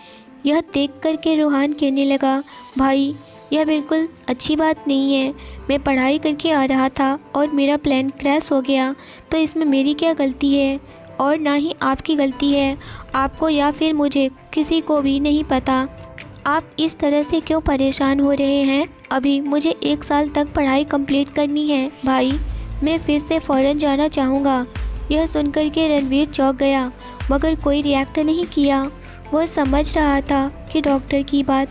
यह देख करके रूहान कहने लगा, भाई यह बिल्कुल अच्छी बात नहीं है, मैं पढ़ाई करके आ रहा था और मेरा प्लान क्रैश हो गया, तो इसमें मेरी क्या गलती है? और ना ही आपकी गलती है। आपको या फिर मुझे किसी को भी नहीं पता आप इस तरह से क्यों परेशान हो रहे हैं। अभी मुझे 1 साल तक पढ़ाई कंप्लीट करनी है भाई, मैं फिर से फ़ौरन जाना चाहूँगा। यह सुनकर के रणवीर चौंक गया मगर कोई रिएक्ट नहीं किया। वह समझ रहा था कि डॉक्टर की बात,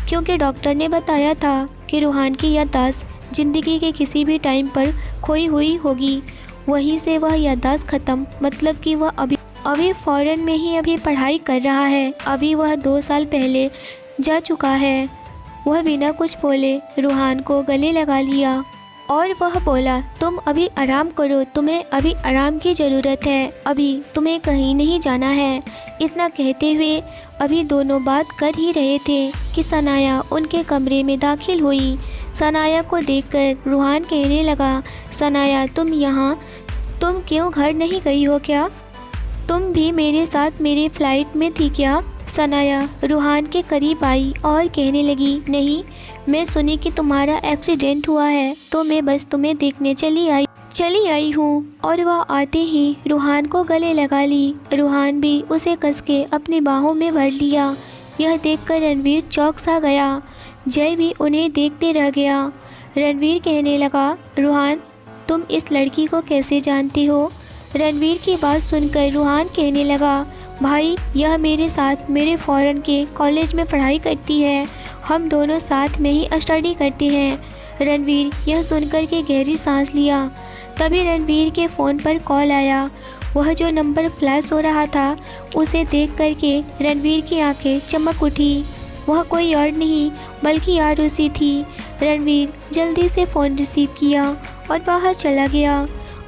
क्योंकि डॉक्टर ने बताया था कि रूहान की याददाश्त ज़िंदगी के किसी भी टाइम पर खोई हुई होगी। वहीं से वह याददाश्त ख़त्म, मतलब कि वह अभी फ़ौरन में ही अभी पढ़ाई कर रहा है। अभी वह 2 साल पहले जा चुका है। वह बिना कुछ बोले रूहान को गले लगा लिया और वह बोला, तुम अभी आराम करो, तुम्हें अभी आराम की ज़रूरत है, अभी तुम्हें कहीं नहीं जाना है। इतना कहते हुए अभी दोनों बात कर ही रहे थे कि सनाया उनके कमरे में दाखिल हुई। सनाया को देखकर रूहान कहने लगा, सनाया तुम क्यों घर नहीं गई हो क्या? तुम भी मेरे साथ मेरी फ़्लाइट में थी क्या? सनाया रूहान के करीब आई और कहने लगी, नहीं, मैं सुनी कि तुम्हारा एक्सीडेंट हुआ है तो मैं बस तुम्हें देखने चली आई। चली आई हूँ। और वह आते ही रूहान को गले लगा ली। रूहान भी उसे कस के अपनी बाहों में भर लिया। यह देखकर रणवीर चौंक सा गया। जय भी उन्हें देखते रह गया। रणवीर कहने लगा, रूहान तुम इस लड़की को कैसे जानती हो? रणवीर की बात सुनकर रूहान कहने लगा, भाई यह मेरे साथ मेरे फॉरेन के कॉलेज में पढ़ाई करती है। हम दोनों साथ में ही स्टडी करते हैं। रणवीर यह सुनकर के गहरी सांस लिया। तभी रणवीर के फ़ोन पर कॉल आया। वह जो नंबर फ्लैश हो रहा था उसे देख कर के रणवीर की आंखें चमक उठी। वह कोई और नहीं बल्कि आरुषि थी। रणवीर जल्दी से फ़ोन रिसीव किया और बाहर चला गया।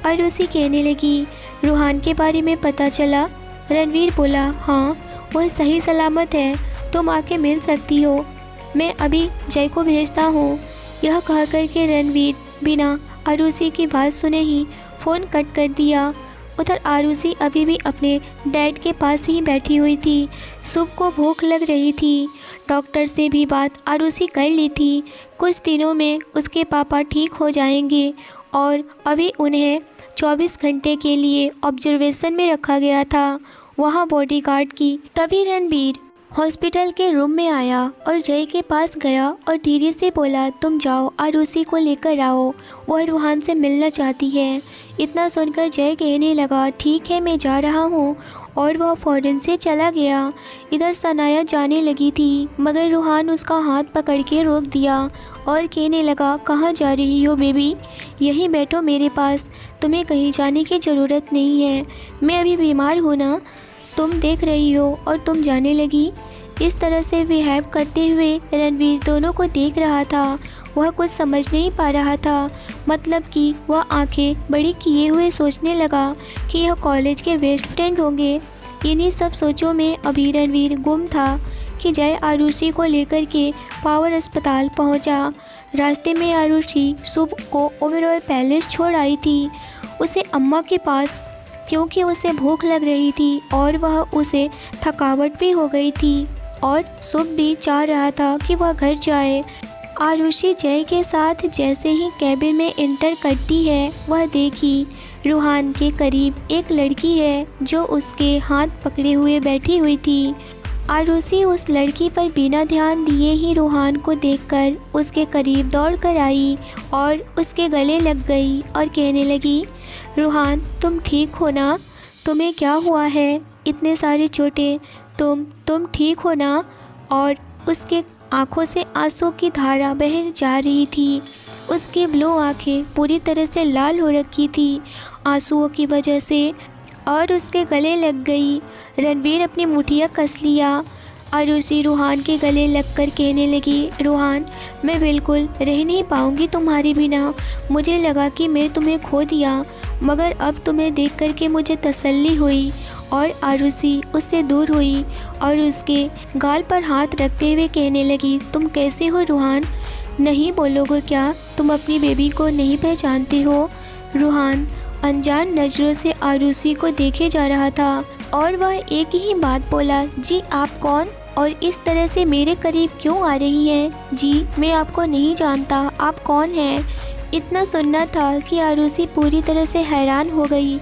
आरुषि कहने लगी, रूहान के बारे में पता चला? रणवीर बोला, हाँ वह सही सलामत है, तुम आके मिल सकती हो। मैं अभी जय को भेजता हूँ। यह कह कर के रणवीर बिना आरुषि की बात सुने ही फ़ोन कट कर दिया। उधर आरुषि अभी भी अपने डैड के पास ही बैठी हुई थी। शुभ को भूख लग रही थी। डॉक्टर से भी बात आरुषि कर ली थी। कुछ दिनों में उसके पापा ठीक हो जाएंगे और अभी उन्हें 24 घंटे के लिए ऑब्जर्वेशन में रखा गया था, वहाँ बॉडीगार्ड की। तभी रणवीर हॉस्पिटल के रूम में आया और जय के पास गया और धीरे से बोला, तुम जाओ आरुषि को लेकर आओ, वह रूहान से मिलना चाहती है। इतना सुनकर जय कहने लगा, ठीक है मैं जा रहा हूँ, और वह फ़ौरन से चला गया। इधर सनाया जाने लगी थी मगर रूहान उसका हाथ पकड़ के रोक दिया और कहने लगा, कहाँ जा रही हो बेबी? यहीं बैठो मेरे पास, तुम्हें कहीं जाने की ज़रूरत नहीं है। मैं अभी बीमार हूँ ना, तुम देख रही हो और तुम जाने लगी। इस तरह से बिहेव करते हुए रणवीर दोनों को देख रहा था। वह कुछ समझ नहीं पा रहा था, मतलब कि वह आंखें बड़ी किए हुए सोचने लगा कि यह कॉलेज के बेस्ट फ्रेंड होंगे। इन्हीं सब सोचों में अभी रणवीर गुम था कि जय आरुषि को लेकर के पावर अस्पताल पहुंचा। रास्ते में आरुषि शुभ को ओवरऑल पैलेस छोड़ आई थी उसे अम्मा के पास, क्योंकि उसे भूख लग रही थी और वह उसे थकावट भी हो गई थी और शुभ भी चाह रहा था कि वह घर जाए। आरुषि जय के साथ जैसे ही कैबिन में एंटर करती है, वह देखी रूहान के करीब एक लड़की है जो उसके हाथ पकड़े हुए बैठी हुई थी। आरुषि उस लड़की पर बिना ध्यान दिए ही रूहान को देखकर उसके करीब दौड़ कर आई और उसके गले लग गई और कहने लगी, रूहान तुम ठीक हो ना? तुम्हें क्या हुआ है? इतने सारे चोटें, तुम ठीक हो ना? और उसके आंखों से आंसू की धारा बह जा रही थी। उसकी ब्लू आंखें पूरी तरह से लाल हो रखी थी आंसुओं की वजह से और उसके गले लग गई। रणवीर अपनी मुठिया कस लिया। आरुषि रूहान के गले लगकर कहने लगी, रूहान मैं बिल्कुल रह नहीं पाऊँगी तुम्हारे बिना। मुझे लगा कि मैं तुम्हें खो दिया, मगर अब तुम्हें देख कर के मुझे तसल्ली हुई। और आरुषि उससे दूर हुई और उसके गाल पर हाथ रखते हुए कहने लगी, तुम कैसे हो रूहान? नहीं बोलोगे क्या? तुम अपनी बेबी को नहीं पहचानती हो? रूहान अनजान नज़रों से आरुषि को देखे जा रहा था और वह एक ही बात बोला, जी आप कौन और इस तरह से मेरे करीब क्यों आ रही हैं? जी मैं आपको नहीं जानता, आप कौन हैं? इतना सुनना था कि आरुषि पूरी तरह से हैरान हो गई।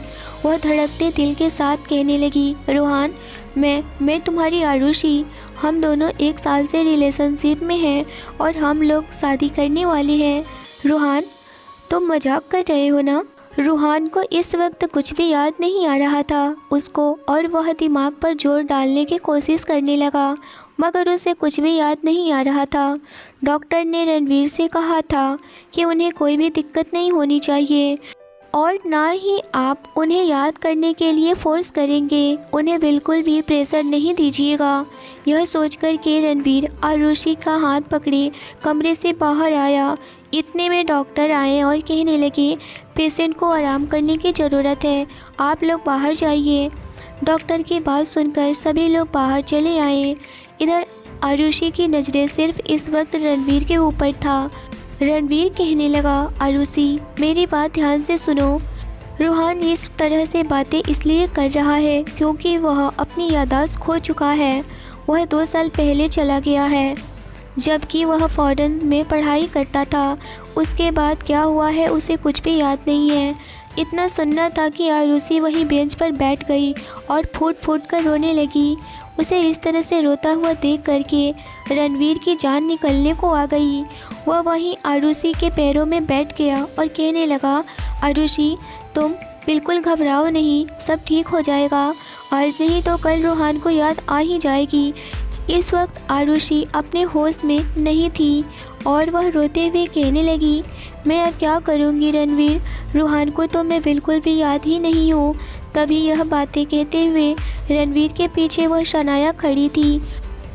वह धड़कते दिल के साथ कहने लगी, रूहान मैं तुम्हारी आरुषि, हम दोनों 1 साल से रिलेशनशिप में हैं और हम लोग शादी करने वाले हैं। रूहान तुम मजाक कर रहे हो ना? रूहान को इस वक्त कुछ भी याद नहीं आ रहा था उसको, और वह दिमाग पर जोर डालने की कोशिश करने लगा मगर उसे कुछ भी याद नहीं आ रहा था। डॉक्टर ने रणवीर से कहा था कि उन्हें कोई भी दिक्कत नहीं होनी चाहिए और ना ही आप उन्हें याद करने के लिए फोर्स करेंगे, उन्हें बिल्कुल भी प्रेशर नहीं दीजिएगा। यह सोचकर के रणवीर आरुषि का हाथ पकड़े कमरे से बाहर आया। इतने में डॉक्टर आए और कहने लगे, पेशेंट को आराम करने की ज़रूरत है, आप लोग बाहर जाइए। डॉक्टर की बात सुनकर सभी लोग बाहर चले आए। इधर आरुषि की नज़रें सिर्फ इस वक्त रणवीर के ऊपर था। रणवीर कहने लगा, आरुषि मेरी बात ध्यान से सुनो। रूहान इस तरह से बातें इसलिए कर रहा है क्योंकि वह अपनी याददाश्त खो चुका है। वह 2 साल पहले चला गया है जबकि वह फॉरेन में पढ़ाई करता था। उसके बाद क्या हुआ है उसे कुछ भी याद नहीं है। इतना सुनना था कि आरुषि वहीं बेंच पर बैठ गई और फूट फूट कर रोने लगी। उसे इस तरह से रोता हुआ देख करके रणवीर की जान निकलने को आ गई। वह वहीं आरुषि के पैरों में बैठ गया और कहने लगा, आरुषि तुम बिल्कुल घबराओ नहीं, सब ठीक हो जाएगा। आज नहीं तो कल रूहान को याद आ ही जाएगी। इस वक्त आरुषि अपने होश में नहीं थी और वह रोते हुए कहने लगी, मैं अब क्या करूँगी रणवीर, रूहान को तो मैं बिल्कुल भी याद ही नहीं हूँ। तभी यह बातें कहते हुए रणवीर के पीछे वह शनाया खड़ी थी।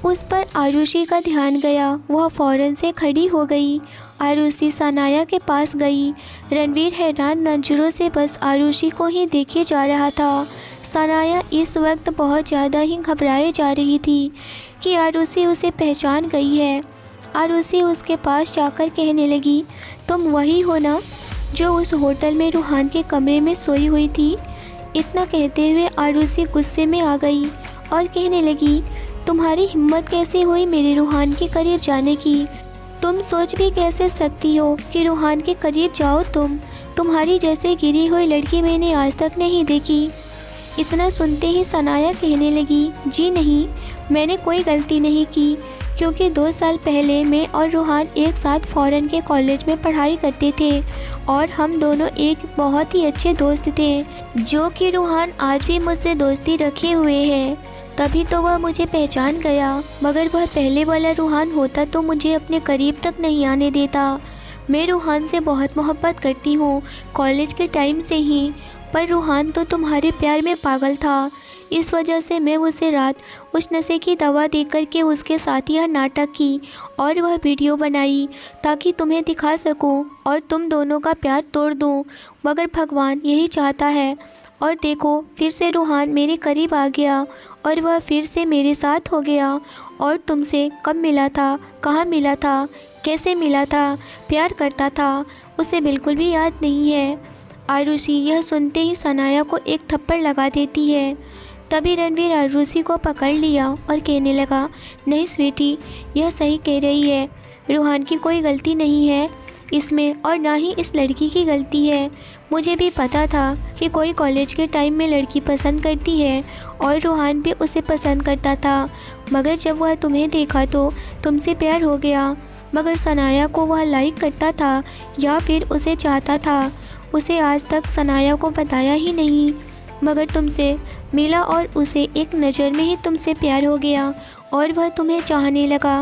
उस पर आरुषि का ध्यान गया। वह फ़ौरन से खड़ी हो गई। आरुषि सनाया के पास गई। रणवीर हैरान नज़रों से बस आरुषि को ही देखे जा रहा था। सनाया इस वक्त बहुत ज़्यादा ही घबराए जा रही थी कि आरुषि उसे पहचान गई है। आरुषि उसके पास जाकर कहने लगी, तुम वही हो ना जो उस होटल में रूहान के कमरे में सोई हुई थी। इतना कहते हुए आरुषि गुस्से में आ गई और कहने लगी, तुम्हारी हिम्मत कैसे हुई मेरे रूहान के करीब जाने की। तुम सोच भी कैसे सकती हो कि रूहान के करीब जाओ। तुम्हारी जैसे गिरी हुई लड़की मैंने आज तक नहीं देखी। इतना सुनते ही सनाया कहने लगी, जी नहीं, मैंने कोई गलती नहीं की, क्योंकि 2 साल पहले मैं और रूहान एक साथ फ़ॉरेन के कॉलेज में पढ़ाई करते थे और हम दोनों एक बहुत ही अच्छे दोस्त थे, जो कि रूहान आज भी मुझसे दोस्ती रखे हुए हैं। तभी तो वह मुझे पहचान गया, मगर वह पहले वाला रूहान होता तो मुझे अपने करीब तक नहीं आने देता। मैं रूहान से बहुत मोहब्बत करती हूँ कॉलेज के टाइम से ही, पर रूहान तो तुम्हारे प्यार में पागल था। इस वजह से मैं उसे रात उस नशे की दवा दे कर के उसके साथ यह नाटक की और वह वीडियो बनाई ताकि तुम्हें दिखा सकूं और तुम दोनों का प्यार तोड़ दूं। मगर भगवान यही चाहता है और देखो फिर से रूहान मेरे करीब आ गया और वह फिर से मेरे साथ हो गया। और तुमसे कब मिला था, कहाँ मिला था, कैसे मिला था, प्यार करता था, उसे बिल्कुल भी याद नहीं है। आरुषि यह सुनते ही सनाया को एक थप्पड़ लगा देती है। तभी रणवीर आरुषि को पकड़ लिया और कहने लगा, नहीं स्वीटी, यह सही कह रही है, रूहान की कोई गलती नहीं है इसमें और ना ही इस लड़की की गलती है। मुझे भी पता था कि कोई कॉलेज के टाइम में लड़की पसंद करती है और रूहान भी उसे पसंद करता था, मगर जब वह तुम्हें देखा तो तुमसे प्यार हो गया। मगर सनाया को वह लाइक करता था या फिर उसे चाहता था, उसे आज तक सनाया को बताया ही नहीं, मगर तुमसे मिला और उसे एक नज़र में ही तुमसे प्यार हो गया और वह तुम्हें चाहने लगा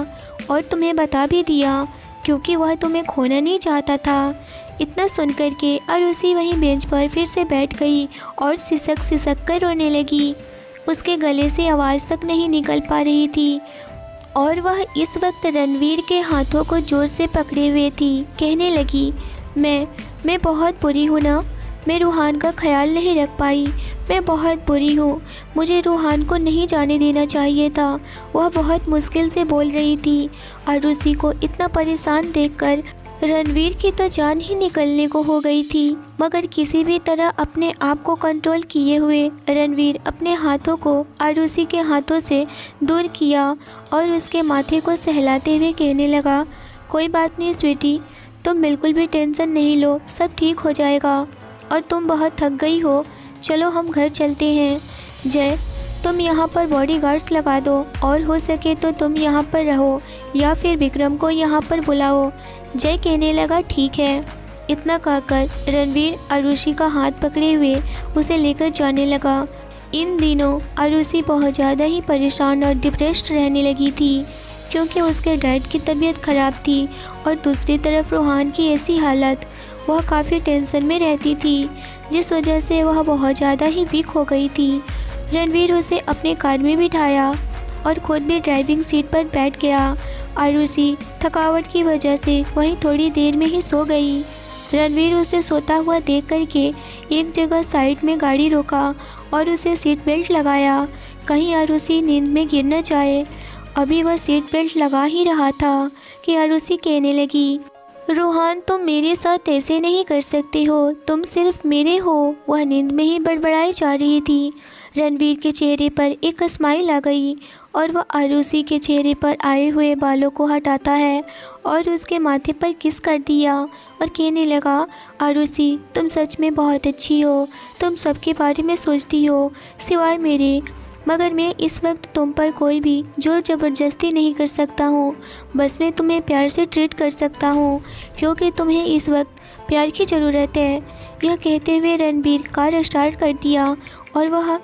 और तुम्हें बता भी दिया, क्योंकि वह तुम्हें खोना नहीं चाहता था। इतना सुनकर के आरुषि वहीं बेंच पर फिर से बैठ गई और सिसक कर रोने लगी। उसके गले से आवाज़ तक नहीं निकल पा रही थी और वह इस वक्त रणवीर के हाथों को ज़ोर से पकड़े हुए थी। कहने लगी, मैं बहुत बुरी हूँ ना, मैं रूहान का ख्याल नहीं रख पाई, मैं बहुत बुरी हूँ, मुझे रूहान को नहीं जाने देना चाहिए था। वह बहुत मुश्किल से बोल रही थी। आरुषि को इतना परेशान देखकर रणवीर की तो जान ही निकलने को हो गई थी, मगर किसी भी तरह अपने आप को कंट्रोल किए हुए रणवीर अपने हाथों को आरुषि के हाथों से दूर किया और उसके माथे को सहलाते हुए कहने लगा, कोई बात नहीं स्वीटी, तुम बिल्कुल भी टेंशन नहीं लो, सब ठीक हो जाएगा और तुम बहुत थक गई हो, चलो हम घर चलते हैं। जय, तुम यहाँ पर बॉडीगार्ड्स लगा दो और हो सके तो तुम यहाँ पर रहो या फिर विक्रम को यहाँ पर बुलाओ। जय कहने लगा, ठीक है। इतना कहकर रणवीर आरुषि का हाथ पकड़े हुए उसे लेकर जाने लगा। इन दिनों आरुषि बहुत ज़्यादा ही परेशान और डिप्रेस्ड रहने लगी थी, क्योंकि उसके डैड की तबीयत ख़राब थी और दूसरी तरफ रूहान की ऐसी हालत, वह काफ़ी टेंशन में रहती थी, जिस वजह से वह बहुत ज़्यादा ही वीक हो गई थी। रणवीर उसे अपने कार में बिठाया और खुद भी ड्राइविंग सीट पर बैठ गया। आरुषि थकावट की वजह से वहीं थोड़ी देर में ही सो गई। रणवीर उसे सोता हुआ देख करके एक जगह साइड में गाड़ी रोका और उसे सीट बेल्ट लगाया, कहीं आरुषि नींद में गिर न जाए। अभी वह सीट बेल्ट लगा ही रहा था कि आरुषि कहने लगी, रूहान तुम मेरे साथ ऐसे नहीं कर सकते हो, तुम सिर्फ मेरे हो। वह नींद में ही बड़बड़ाई जा रही थी। रणवीर के चेहरे पर एक स्माइल आ गई और वह आरुषि के चेहरे पर आए हुए बालों को हटाता है और उसके माथे पर किस कर दिया और कहने लगा, आरुषि तुम सच में बहुत अच्छी हो, तुम सबके बारे में सोचती हो सिवाय मेरे, मगर मैं इस वक्त तुम पर कोई भी जोर ज़बरदस्ती नहीं कर सकता हूँ। बस मैं तुम्हें प्यार से ट्रीट कर सकता हूँ क्योंकि तुम्हें इस वक्त प्यार की ज़रूरत है। यह कहते हुए रणबीर कार स्टार्ट कर दिया और वह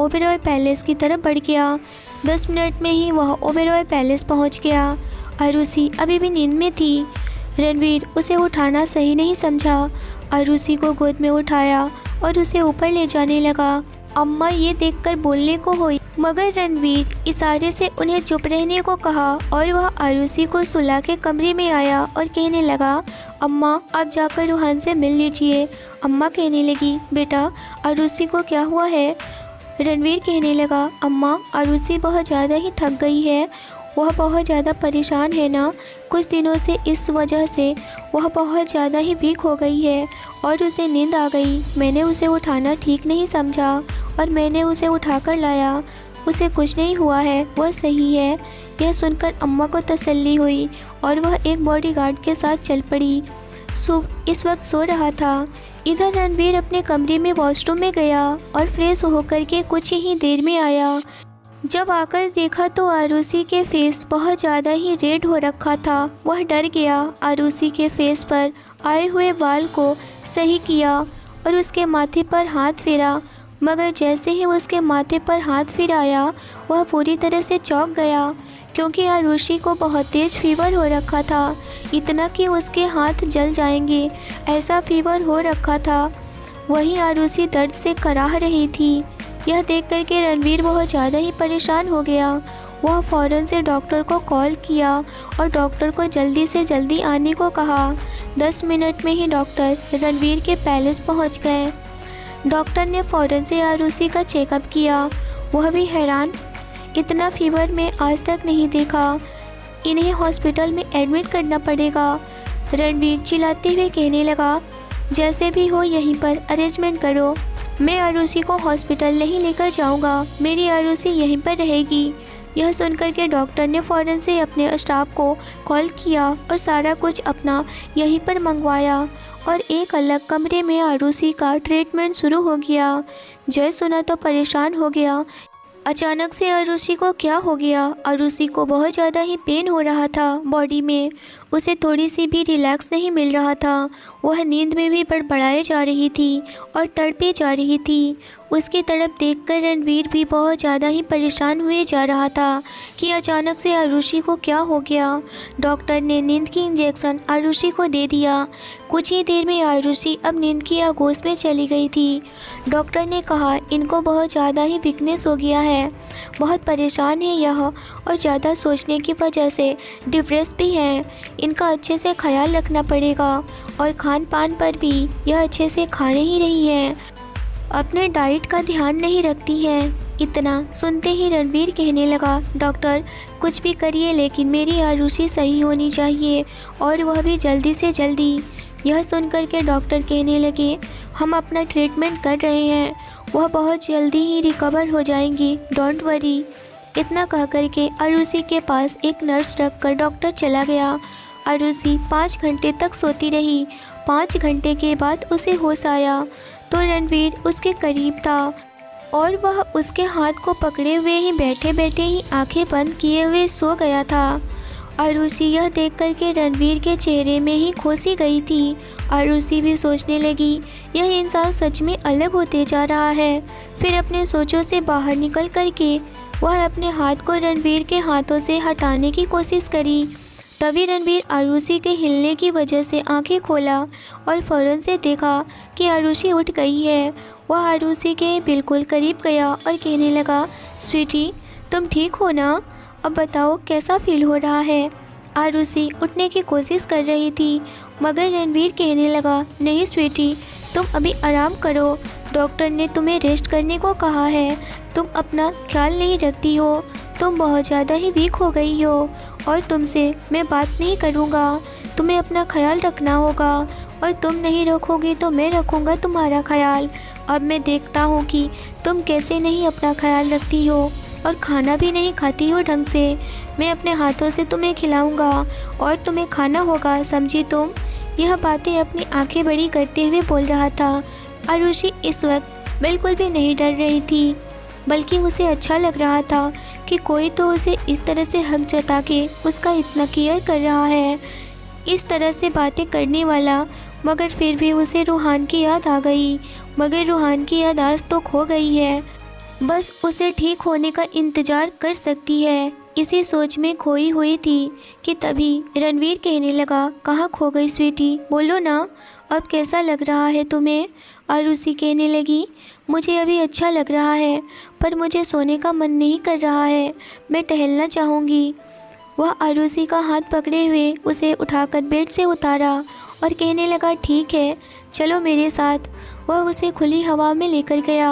ओबेरॉय पैलेस की तरफ बढ़ गया। 10 मिनट में ही वह ओबेरॉय पैलेस पहुँच गया। आरुषि अभी भी नींद में थी। रणबीर उसे उठाना सही नहीं समझा। आरुषि को गोद में उठाया और उसे ऊपर ले जाने लगा। अम्मा ये देखकर बोलने को हुई, मगर रणवीर इशारे से उन्हें चुप रहने को कहा और वह आरुषि को सुला के कमरे में आया और कहने लगा, अम्मा आप जाकर रूहान से मिल लीजिए। अम्मा कहने लगी, बेटा आरुषि को क्या हुआ है? रणवीर कहने लगा, अम्मा आरुषि बहुत ज़्यादा ही थक गई है, वह बहुत ज़्यादा परेशान है ना, कुछ दिनों से इस वजह से वह बहुत ज़्यादा ही वीक हो गई है और उसे नींद आ गई। मैंने उसे उठाना ठीक नहीं समझा और मैंने उसे उठाकर लाया। उसे कुछ नहीं हुआ है, वह सही है। यह सुनकर अम्मा को तसल्ली हुई और वह एक बॉडीगार्ड के साथ चल पड़ी। सुबह इस वक्त सो रहा था। इधर रणवीर अपने कमरे में वॉशरूम में गया और फ्रेश होकर के कुछ ही देर में आया। जब आकर देखा तो आरुषि के फेस बहुत ज़्यादा ही रेड हो रखा था। वह डर गया। आरुषि के फेस पर आए हुए बाल को सही किया और उसके माथे पर हाथ फेरा, मगर जैसे ही उसके माथे पर हाथ फिराया वह पूरी तरह से चौंक गया क्योंकि आरुषि को बहुत तेज़ फीवर हो रखा था, इतना कि उसके हाथ जल जाएंगे ऐसा फीवर हो रखा था। वहीं आरुषि दर्द से कराह रही थी। यह देख कर के रणवीर बहुत ज़्यादा ही परेशान हो गया। वह फ़ौरन से डॉक्टर को कॉल किया और डॉक्टर को जल्दी से जल्दी आने को कहा। 10 मिनट में ही डॉक्टर रणवीर के पैलेस पहुंच गए। डॉक्टर ने फ़ौरन से आरुषि का चेकअप किया। वह भी हैरान, इतना फीवर मैं आज तक नहीं देखा, इन्हें हॉस्पिटल में एडमिट करना पड़ेगा। रणवीर चिल्लाते हुए कहने लगा, जैसे भी हो यहीं पर अरेंजमेंट करो, मैं आरुषि को हॉस्पिटल नहीं लेकर जाऊंगा, मेरी आरुषि यहीं पर रहेगी। यह सुनकर के डॉक्टर ने फ़ौरन से अपने स्टाफ को कॉल किया और सारा कुछ अपना यहीं पर मंगवाया और एक अलग कमरे में आरुषि का ट्रीटमेंट शुरू हो गया। जय सुना तो परेशान हो गया। अचानक से आरुषि को क्या हो गया? आरुषि को बहुत ज़्यादा ही पेन हो रहा था बॉडी में, उसे थोड़ी सी भी रिलैक्स नहीं मिल रहा था। वह नींद में भी बड़बड़ाए जा रही थी और तड़पे जा रही थी। उसकी तरफ देखकर रणवीर भी बहुत ज़्यादा ही परेशान हुए जा रहा था कि अचानक से आरुषि को क्या हो गया। डॉक्टर ने नींद की इंजेक्शन आरुषि को दे दिया। कुछ ही देर में आरुषि अब नींद की आगोश में चली गई थी। डॉक्टर ने कहा, इनको बहुत ज़्यादा ही वीकनेस हो गया है, बहुत परेशान है यह और ज़्यादा सोचने की वजह से डिप्रेस भी हैं। इनका अच्छे से ख्याल रखना पड़ेगा और खान पान पर भी यह अच्छे से खा नहीं रही हैं, अपने डाइट का ध्यान नहीं रखती हैं। इतना सुनते ही रणवीर कहने लगा, डॉक्टर कुछ भी करिए लेकिन मेरी आरुषि सही होनी चाहिए और वह भी जल्दी से जल्दी। यह सुनकर के डॉक्टर कहने लगे, हम अपना ट्रीटमेंट कर रहे हैं, वह बहुत जल्दी ही रिकवर हो जाएंगी, डोंट वरी। इतना कह कर के आरुषि के पास एक नर्स रख कर डॉक्टर चला गया। आरुषि 5 घंटे तक सोती रही। 5 घंटे के बाद उसे होश आया तो रणवीर उसके करीब था और वह उसके हाथ को पकड़े हुए ही बैठे बैठे ही आंखें बंद किए हुए सो गया था। आरुषि यह देख कर के रणवीर के चेहरे में ही खोसी गई थी। आरुषि भी सोचने लगी, यह इंसान सच में अलग होते जा रहा है। फिर अपने सोचों से बाहर निकल कर के वह अपने हाथ को रणवीर के हाथों से हटाने की कोशिश करी। तभी रणवीर आरुषि के हिलने की वजह से आंखें खोला और फ़ौरन से देखा कि आरुषि उठ गई है। वह आरुषि के बिल्कुल करीब गया और कहने लगा, स्वीटी तुम ठीक हो ना? अब बताओ कैसा फील हो रहा है? आरुषि उठने की कोशिश कर रही थी मगर रणवीर कहने लगा, नहीं स्वीटी तुम अभी आराम करो, डॉक्टर ने तुम्हें रेस्ट करने को कहा है, तुम अपना ख्याल नहीं रखती हो, तुम बहुत ज़्यादा ही वीक हो गई हो और तुमसे मैं बात नहीं करूँगा, तुम्हें अपना ख्याल रखना होगा और तुम नहीं रखोगी तो मैं रखूँगा तुम्हारा ख्याल। अब मैं देखता हूँ कि तुम कैसे नहीं अपना ख्याल रखती हो और खाना भी नहीं खाती हो ढंग से। मैं अपने हाथों से तुम्हें खिलाऊंगा और तुम्हें खाना होगा, समझी तुम। यह बातें अपनी आंखें बड़ी करते हुए बोल रहा था। आरुषि इस वक्त बिल्कुल भी नहीं डर रही थी, बल्कि उसे अच्छा लग रहा था कि कोई तो उसे इस तरह से हक जता के उसका इतना केयर कर रहा है, इस तरह से बातें करने वाला। मगर फिर भी उसे रूहान की याद आ गई, मगर रूहान की याद आज तो खो गई है, बस उसे ठीक होने का इंतज़ार कर सकती है। इसी सोच में खोई हुई थी कि तभी रणवीर कहने लगा, कहाँ खो गई स्वीटी, बोलो ना, अब कैसा लग रहा है तुम्हें। आरुषि कहने लगी, मुझे अभी अच्छा लग रहा है, पर मुझे सोने का मन नहीं कर रहा है, मैं टहलना चाहूँगी। वह आरुषि का हाथ पकड़े हुए उसे उठाकर बेड से उतारा और कहने लगा, ठीक है चलो मेरे साथ। वह उसे खुली हवा में लेकर गया।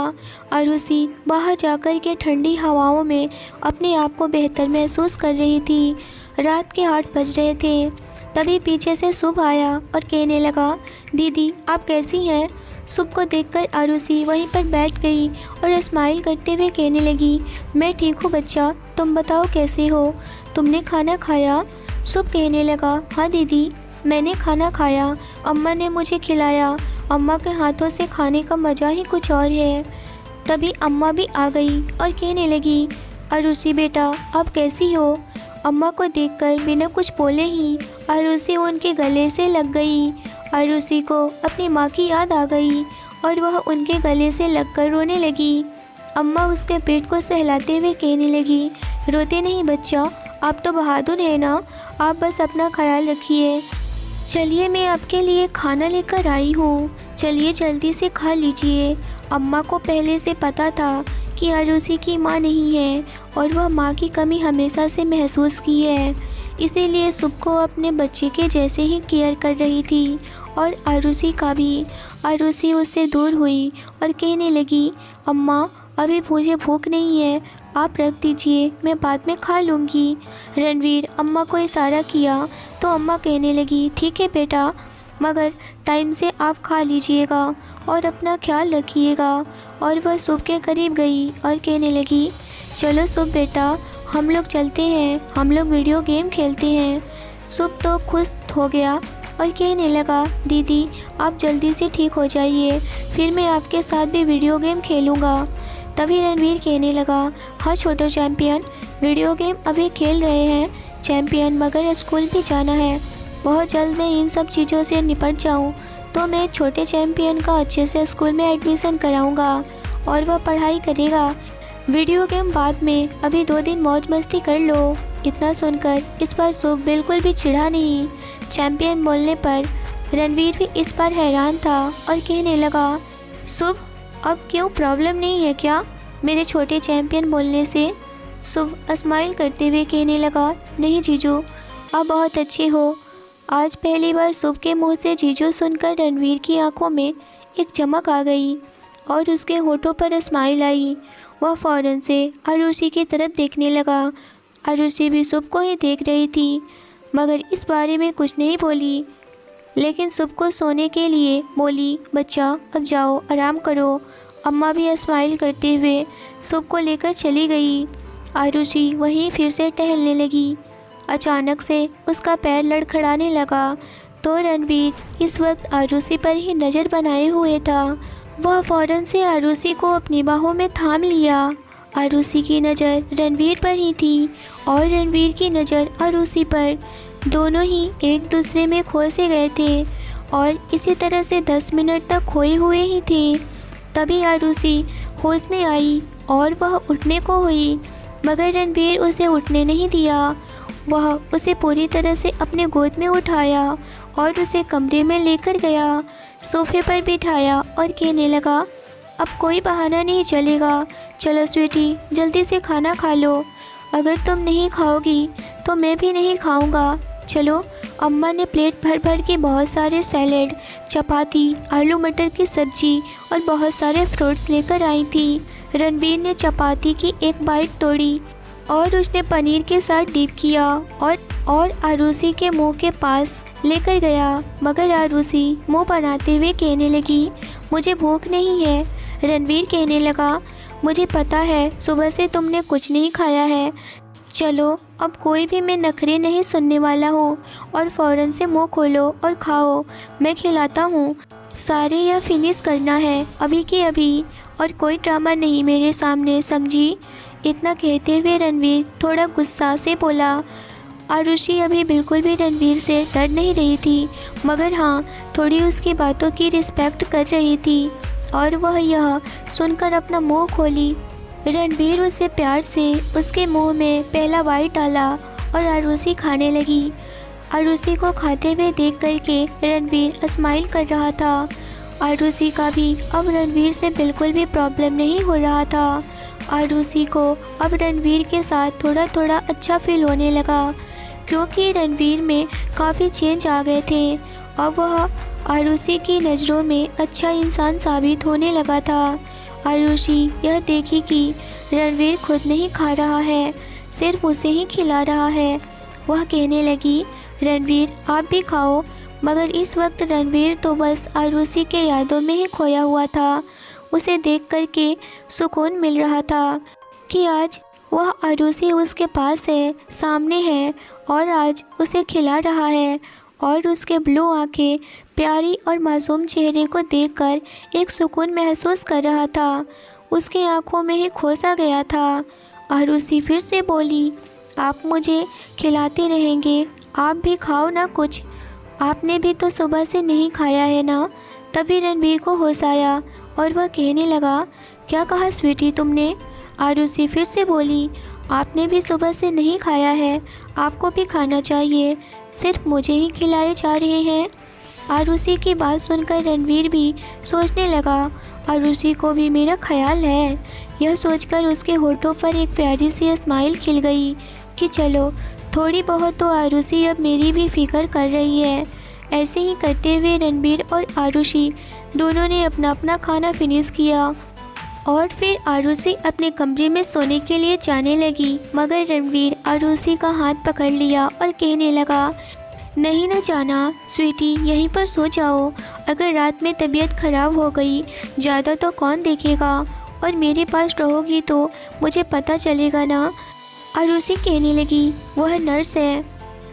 आरुषि बाहर जाकर के ठंडी हवाओं में अपने आप को बेहतर महसूस कर रही थी। रात के 8 बज रहे थे। तभी पीछे से शुभ आया और कहने लगा, दीदी आप कैसी हैं। शुभ को देखकर आरुषि वहीं पर बैठ गई और स्माइल करते हुए कहने लगी, मैं ठीक हूँ बच्चा, तुम बताओ कैसे हो, तुमने खाना खाया। शुभ कहने लगा, हाँ दीदी मैंने खाना खाया, अम्मा ने मुझे खिलाया, अम्मा के हाथों से खाने का मज़ा ही कुछ और है। तभी अम्मा भी आ गई और कहने लगी, आरुषि बेटा आप कैसी हो। अम्मा को देखकर बिना कुछ बोले ही आरुषि उनके गले से लग गई। आरुषि को अपनी माँ की याद आ गई और वह उनके गले से लगकर रोने लगी। अम्मा उसके पेट को सहलाते हुए कहने लगी, रोते नहीं बच्चा, आप तो बहादुर है ना, आप बस अपना ख्याल रखिए। चलिए मैं आपके लिए खाना लेकर आई हूँ, चलिए जल्दी से खा लीजिए। अम्मा को पहले से पता था कि आरुषि की माँ नहीं है और वह माँ की कमी हमेशा से महसूस की है, इसीलिए शुभ को अपने बच्चे के जैसे ही केयर कर रही थी और आरुषि का भी। आरुषि उससे दूर हुई और कहने लगी, अम्मा अभी मुझे भूख नहीं है, आप रख दीजिए, मैं बाद में खा लूँगी। रणवीर अम्मा को इशारा किया तो अम्मा कहने लगी, ठीक है बेटा, मगर टाइम से आप खा लीजिएगा और अपना ख्याल रखिएगा। और वह शुभ के करीब गई और कहने लगी, चलो शुभ बेटा हम लोग चलते हैं, हम लोग वीडियो गेम खेलते हैं। शुभ तो खुश हो गया और कहने लगा, दीदी आप जल्दी से ठीक हो जाइए, फिर मैं आपके साथ भी वीडियो गेम खेलूँगा। तभी रणवीर कहने लगा, हाँ छोटो चैम्पियन, वीडियो गेम अभी खेल रहे हैं चैम्पियन, मगर स्कूल भी जाना है, बहुत जल्द मैं इन सब चीज़ों से निपट जाऊं तो मैं छोटे चैम्पियन का अच्छे से स्कूल में एडमिशन कराऊंगा और वह पढ़ाई करेगा। वीडियो गेम बाद में, अभी 2 दिन मौज मस्ती कर लो। इतना सुनकर इस बार शुभ बिल्कुल भी चिढ़ा नहीं। चैम्पियन बोलने पर रणवीर भी इस बार हैरान था और कहने लगा, शुभ अब क्यों, प्रॉब्लम नहीं है क्या मेरे छोटे चैम्पियन बोलने से। शुभ स्माइल करते हुए कहने लगा, नहीं जीजू आप बहुत अच्छे हो। आज पहली बार शुभ के मुंह से जीजू सुनकर रणवीर की आंखों में एक चमक आ गई और उसके होठों पर स्माइल आई। वह फ़ौरन से आरुषि की तरफ देखने लगा। आरुषि भी शुभ को ही देख रही थी, मगर इस बारे में कुछ नहीं बोली, लेकिन शुभ को सोने के लिए बोली, बच्चा अब जाओ आराम करो। अम्मा भी स्माइल करते हुए शुभ को लेकर चली गई। आरुषि वहीं फिर से टहलने लगी। अचानक से उसका पैर लड़खड़ाने लगा तो रणवीर इस वक्त आरुषि पर ही नज़र बनाए हुए था। वह फ़ौरन से आरुषि को अपनी बाहों में थाम लिया। आरुषि की नज़र रणवीर पर ही थी और रणवीर की नज़र आरुषि पर। दोनों ही एक दूसरे में खो से गए थे और इसी तरह से 10 मिनट तक खोए हुए ही थे। तभी आरुषि होश में आई और वह उठने को हुई, मगर रणवीर उसे उठने नहीं दिया। वह उसे पूरी तरह से अपने गोद में उठाया और उसे कमरे में लेकर गया, सोफे पर बिठाया और कहने लगा, अब कोई बहाना नहीं चलेगा, चलो स्वीटी जल्दी से खाना खा लो, अगर तुम नहीं खाओगी तो मैं भी नहीं खाऊंगा। चलो। अम्मा ने प्लेट भर भर के बहुत सारे सैलेड, चपाती, आलू मटर की सब्जी और बहुत सारे फ्रूट्स लेकर आई थी। रणवीर ने चपाती की एक बाइट तोड़ी और उसने पनीर के साथ डिप किया और आरुषि के मुंह के पास लेकर गया। मगर आरुषि मुंह बनाते हुए कहने लगी, मुझे भूख नहीं है। रणवीर कहने लगा, मुझे पता है सुबह से तुमने कुछ नहीं खाया है। चलो अब कोई भी मैं नखरे नहीं सुनने वाला हूँ और फ़ौरन से मुंह खोलो और खाओ, मैं खिलाता हूँ। सारे यह फिनिश करना है अभी के अभी, और कोई ड्रामा नहीं मेरे सामने, समझी? इतना कहते हुए रणवीर थोड़ा गुस्सा से बोला। आरुषि अभी बिल्कुल भी रणवीर से डर नहीं रही थी, मगर हाँ थोड़ी उसकी बातों की रिस्पेक्ट कर रही थी, और वह यह सुनकर अपना मुंह खोली। रणवीर उसे प्यार से उसके मुंह में पहला बाइट डाला और आरुषि खाने लगी। आरुषि को खाते हुए देख कर के रणवीर स्माइल कर रहा था। आरुषि का भी अब रणवीर से बिल्कुल भी प्रॉब्लम नहीं हो रहा था। आरुषि को अब रणवीर के साथ थोड़ा थोड़ा अच्छा फील होने लगा, क्योंकि रणवीर में काफ़ी चेंज आ गए थे। अब वह आरुषि की नज़रों में अच्छा इंसान साबित होने लगा था। आरुषि यह देखी कि रणवीर खुद नहीं खा रहा है, सिर्फ उसे ही खिला रहा है। वह कहने लगी, रणवीर आप भी खाओ। मगर इस वक्त रणवीर तो बस आरुषि के यादों में ही खोया हुआ था। उसे देख कर के सुकून मिल रहा था कि आज वह आरुषि उसके पास है, सामने है, और आज उसे खिला रहा है। और उसके ब्लू आंखें प्यारी और मासूम चेहरे को देखकर एक सुकून महसूस कर रहा था। उसकी आंखों में ही खो सा गया था। आरुषि फिर से बोली, आप मुझे खिलाते रहेंगे, आप भी खाओ ना कुछ, आपने भी तो सुबह से नहीं खाया है ना। तभी रणवीर को होश आया और वह कहने लगा, क्या कहा स्वीटी तुमने? आरुषि फिर से बोली, आपने भी सुबह से नहीं खाया है, आपको भी खाना चाहिए, सिर्फ मुझे ही खिलाए जा रहे हैं। आरुषि की बात सुनकर रणवीर भी सोचने लगा, आरुषि को भी मेरा ख्याल है। यह सोचकर उसके होठों पर एक प्यारी सी स्माइल खिल गई कि चलो थोड़ी बहुत तो आरुषि अब मेरी भी फिक्र कर रही है। ऐसे ही करते हुए रणवीर और आरुषि दोनों ने अपना अपना खाना फिनिश किया और फिर आरुषि अपने कमरे में सोने के लिए जाने लगी। मगर रणवीर आरुषि का हाथ पकड़ लिया और कहने लगा, नहीं न जाना स्वीटी, यहीं पर सो जाओ। अगर रात में तबीयत ख़राब हो गई ज़्यादा तो कौन देखेगा, और मेरे पास रहोगी तो मुझे पता चलेगा ना। आरुषि कहने लगी, वह नर्स है।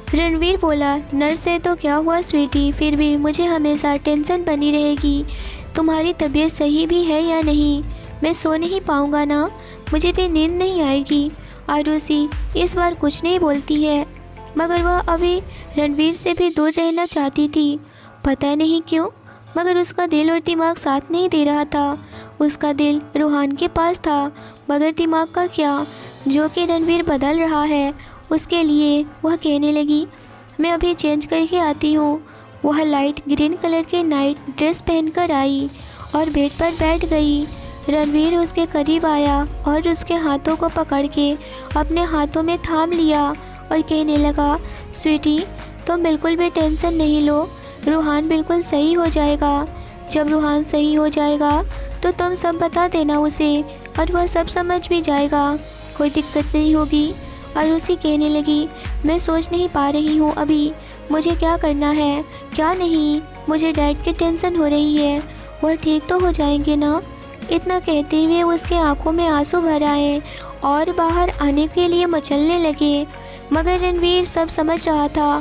रणवीर बोला, नर्स है तो क्या हुआ स्वीटी, फिर भी मुझे हमेशा टेंशन बनी रहेगी। तुम्हारी तबीयत सही भी है या नहीं, मैं सो नहीं पाऊँगा ना, मुझे भी नींद नहीं आएगी। आरुषि इस बार कुछ नहीं बोलती है, मगर वह अभी रणवीर से भी दूर रहना चाहती थी। पता नहीं क्यों, मगर उसका दिल और दिमाग साथ नहीं दे रहा था। उसका दिल रूहान के पास था, मगर दिमाग का क्या, जो कि रणवीर बदल रहा है उसके लिए। वह कहने लगी, मैं अभी चेंज करके आती हूँ। वह लाइट ग्रीन कलर के नाइट ड्रेस पहनकर आई और बेड पर बैठ गई। रणवीर उसके करीब आया और उसके हाथों को पकड़ के अपने हाथों में थाम लिया और कहने लगा, स्वीटी तुम बिल्कुल भी टेंशन नहीं लो, रूहान बिल्कुल सही हो जाएगा। जब रूहान सही हो जाएगा तो तुम सब बता देना उसे और वह सब समझ भी जाएगा, कोई दिक्कत नहीं होगी। आरुषि कहने लगी, मैं सोच नहीं पा रही हूँ अभी मुझे क्या करना है क्या नहीं, मुझे डैड की टेंशन हो रही है, वह ठीक तो हो जाएंगे ना। इतना कहते हुए उसके आंखों में आंसू भर आए और बाहर आने के लिए मचलने लगे, मगर रणवीर सब समझ रहा था।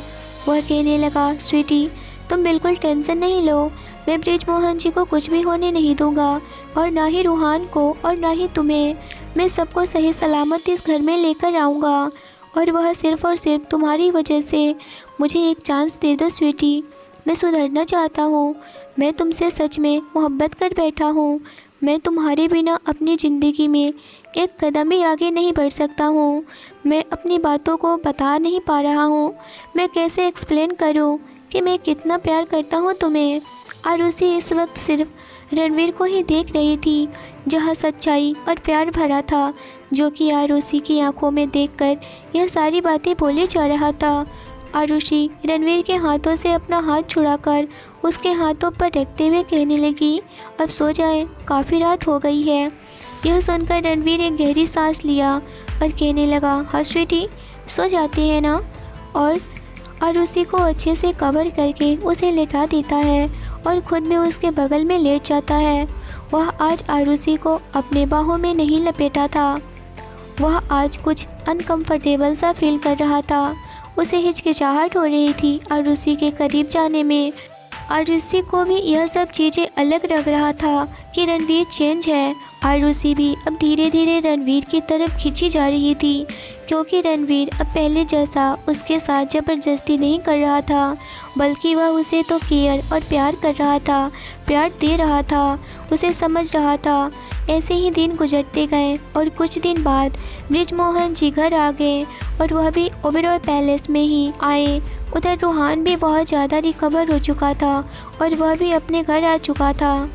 वह कहने लगा, स्वीटी तुम बिल्कुल टेंशन नहीं लो, मैं ब्रिजमोहन जी को कुछ भी होने नहीं दूंगा, और ना ही रूहान को और ना ही तुम्हें। मैं सबको सही सलामत इस घर में लेकर आऊँगा, और वह सिर्फ़ और सिर्फ तुम्हारी वजह से। मुझे एक चांस दे दो स्वीटी, मैं सुधरना चाहता हूँ। मैं तुमसे सच में मोहब्बत कर बैठा हूँ। मैं तुम्हारे बिना अपनी ज़िंदगी में एक कदम भी आगे नहीं बढ़ सकता हूँ। मैं अपनी बातों को बता नहीं पा रहा हूँ, मैं कैसे एक्सप्लेन करूँ कि मैं कितना प्यार करता हूँ तुम्हें। आरुषि इस वक्त सिर्फ रणवीर को ही देख रही थी, जहाँ सच्चाई और प्यार भरा था, जो कि आरुषि की आंखों में देखकर यह सारी बातें बोले जा रहा था। आरुषि रणवीर के हाथों से अपना हाथ छुड़ाकर उसके हाथों पर रखते हुए कहने लगी, अब सो जाए, काफ़ी रात हो गई है। यह सुनकर रणवीर एक गहरी सांस लिया और कहने लगा, हाँ स्वीटी, सो जाती है ना, और आरुषि को अच्छे से कवर करके उसे लेटा देता है और खुद भी उसके बगल में लेट जाता है। वह आज आरुषि को अपने बाहों में नहीं लपेटा था। वह आज कुछ अनकंफर्टेबल सा फील कर रहा था। उसे हिचकिचाहट हो रही थी आरुषि के करीब जाने में। आरुषि को भी यह सब चीज़ें अलग लग रहा था कि रणवीर चेंज है। आरुषि भी अब धीरे धीरे रणवीर की तरफ खींची जा रही थी, क्योंकि रणवीर अब पहले जैसा उसके साथ ज़बरदस्ती नहीं कर रहा था, बल्कि वह उसे तो केयर और प्यार कर रहा था, प्यार दे रहा था, उसे समझ रहा था। ऐसे ही दिन गुजरते गए और कुछ दिन बाद ब्रिजमोहन जी घर आ गए और वह भी ओबेरॉय पैलेस में ही आए। उधर रूहान भी बहुत ज़्यादा रिकवर हो चुका था और वह भी अपने घर आ चुका था।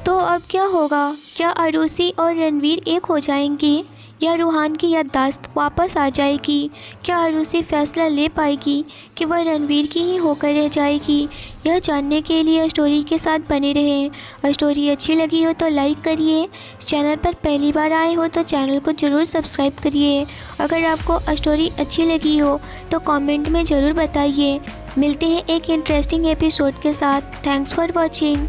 तो अब क्या होगा? क्या आरुषि और रणवीर एक हो जाएंगे या रूहान की याददाश्त वापस आ जाएगी? क्या आरुषि फैसला ले पाएगी कि वह रणवीर की ही होकर रह जाएगी? यह जानने के लिए स्टोरी के साथ बने रहें। स्टोरी अच्छी लगी हो तो लाइक करिए, चैनल पर पहली बार आए हो तो चैनल को ज़रूर सब्सक्राइब करिए। अगर आपको स्टोरी अच्छी लगी हो तो कमेंट में ज़रूर बताइए। मिलते हैं एक इंटरेस्टिंग एपिसोड के साथ। Thanks for watching.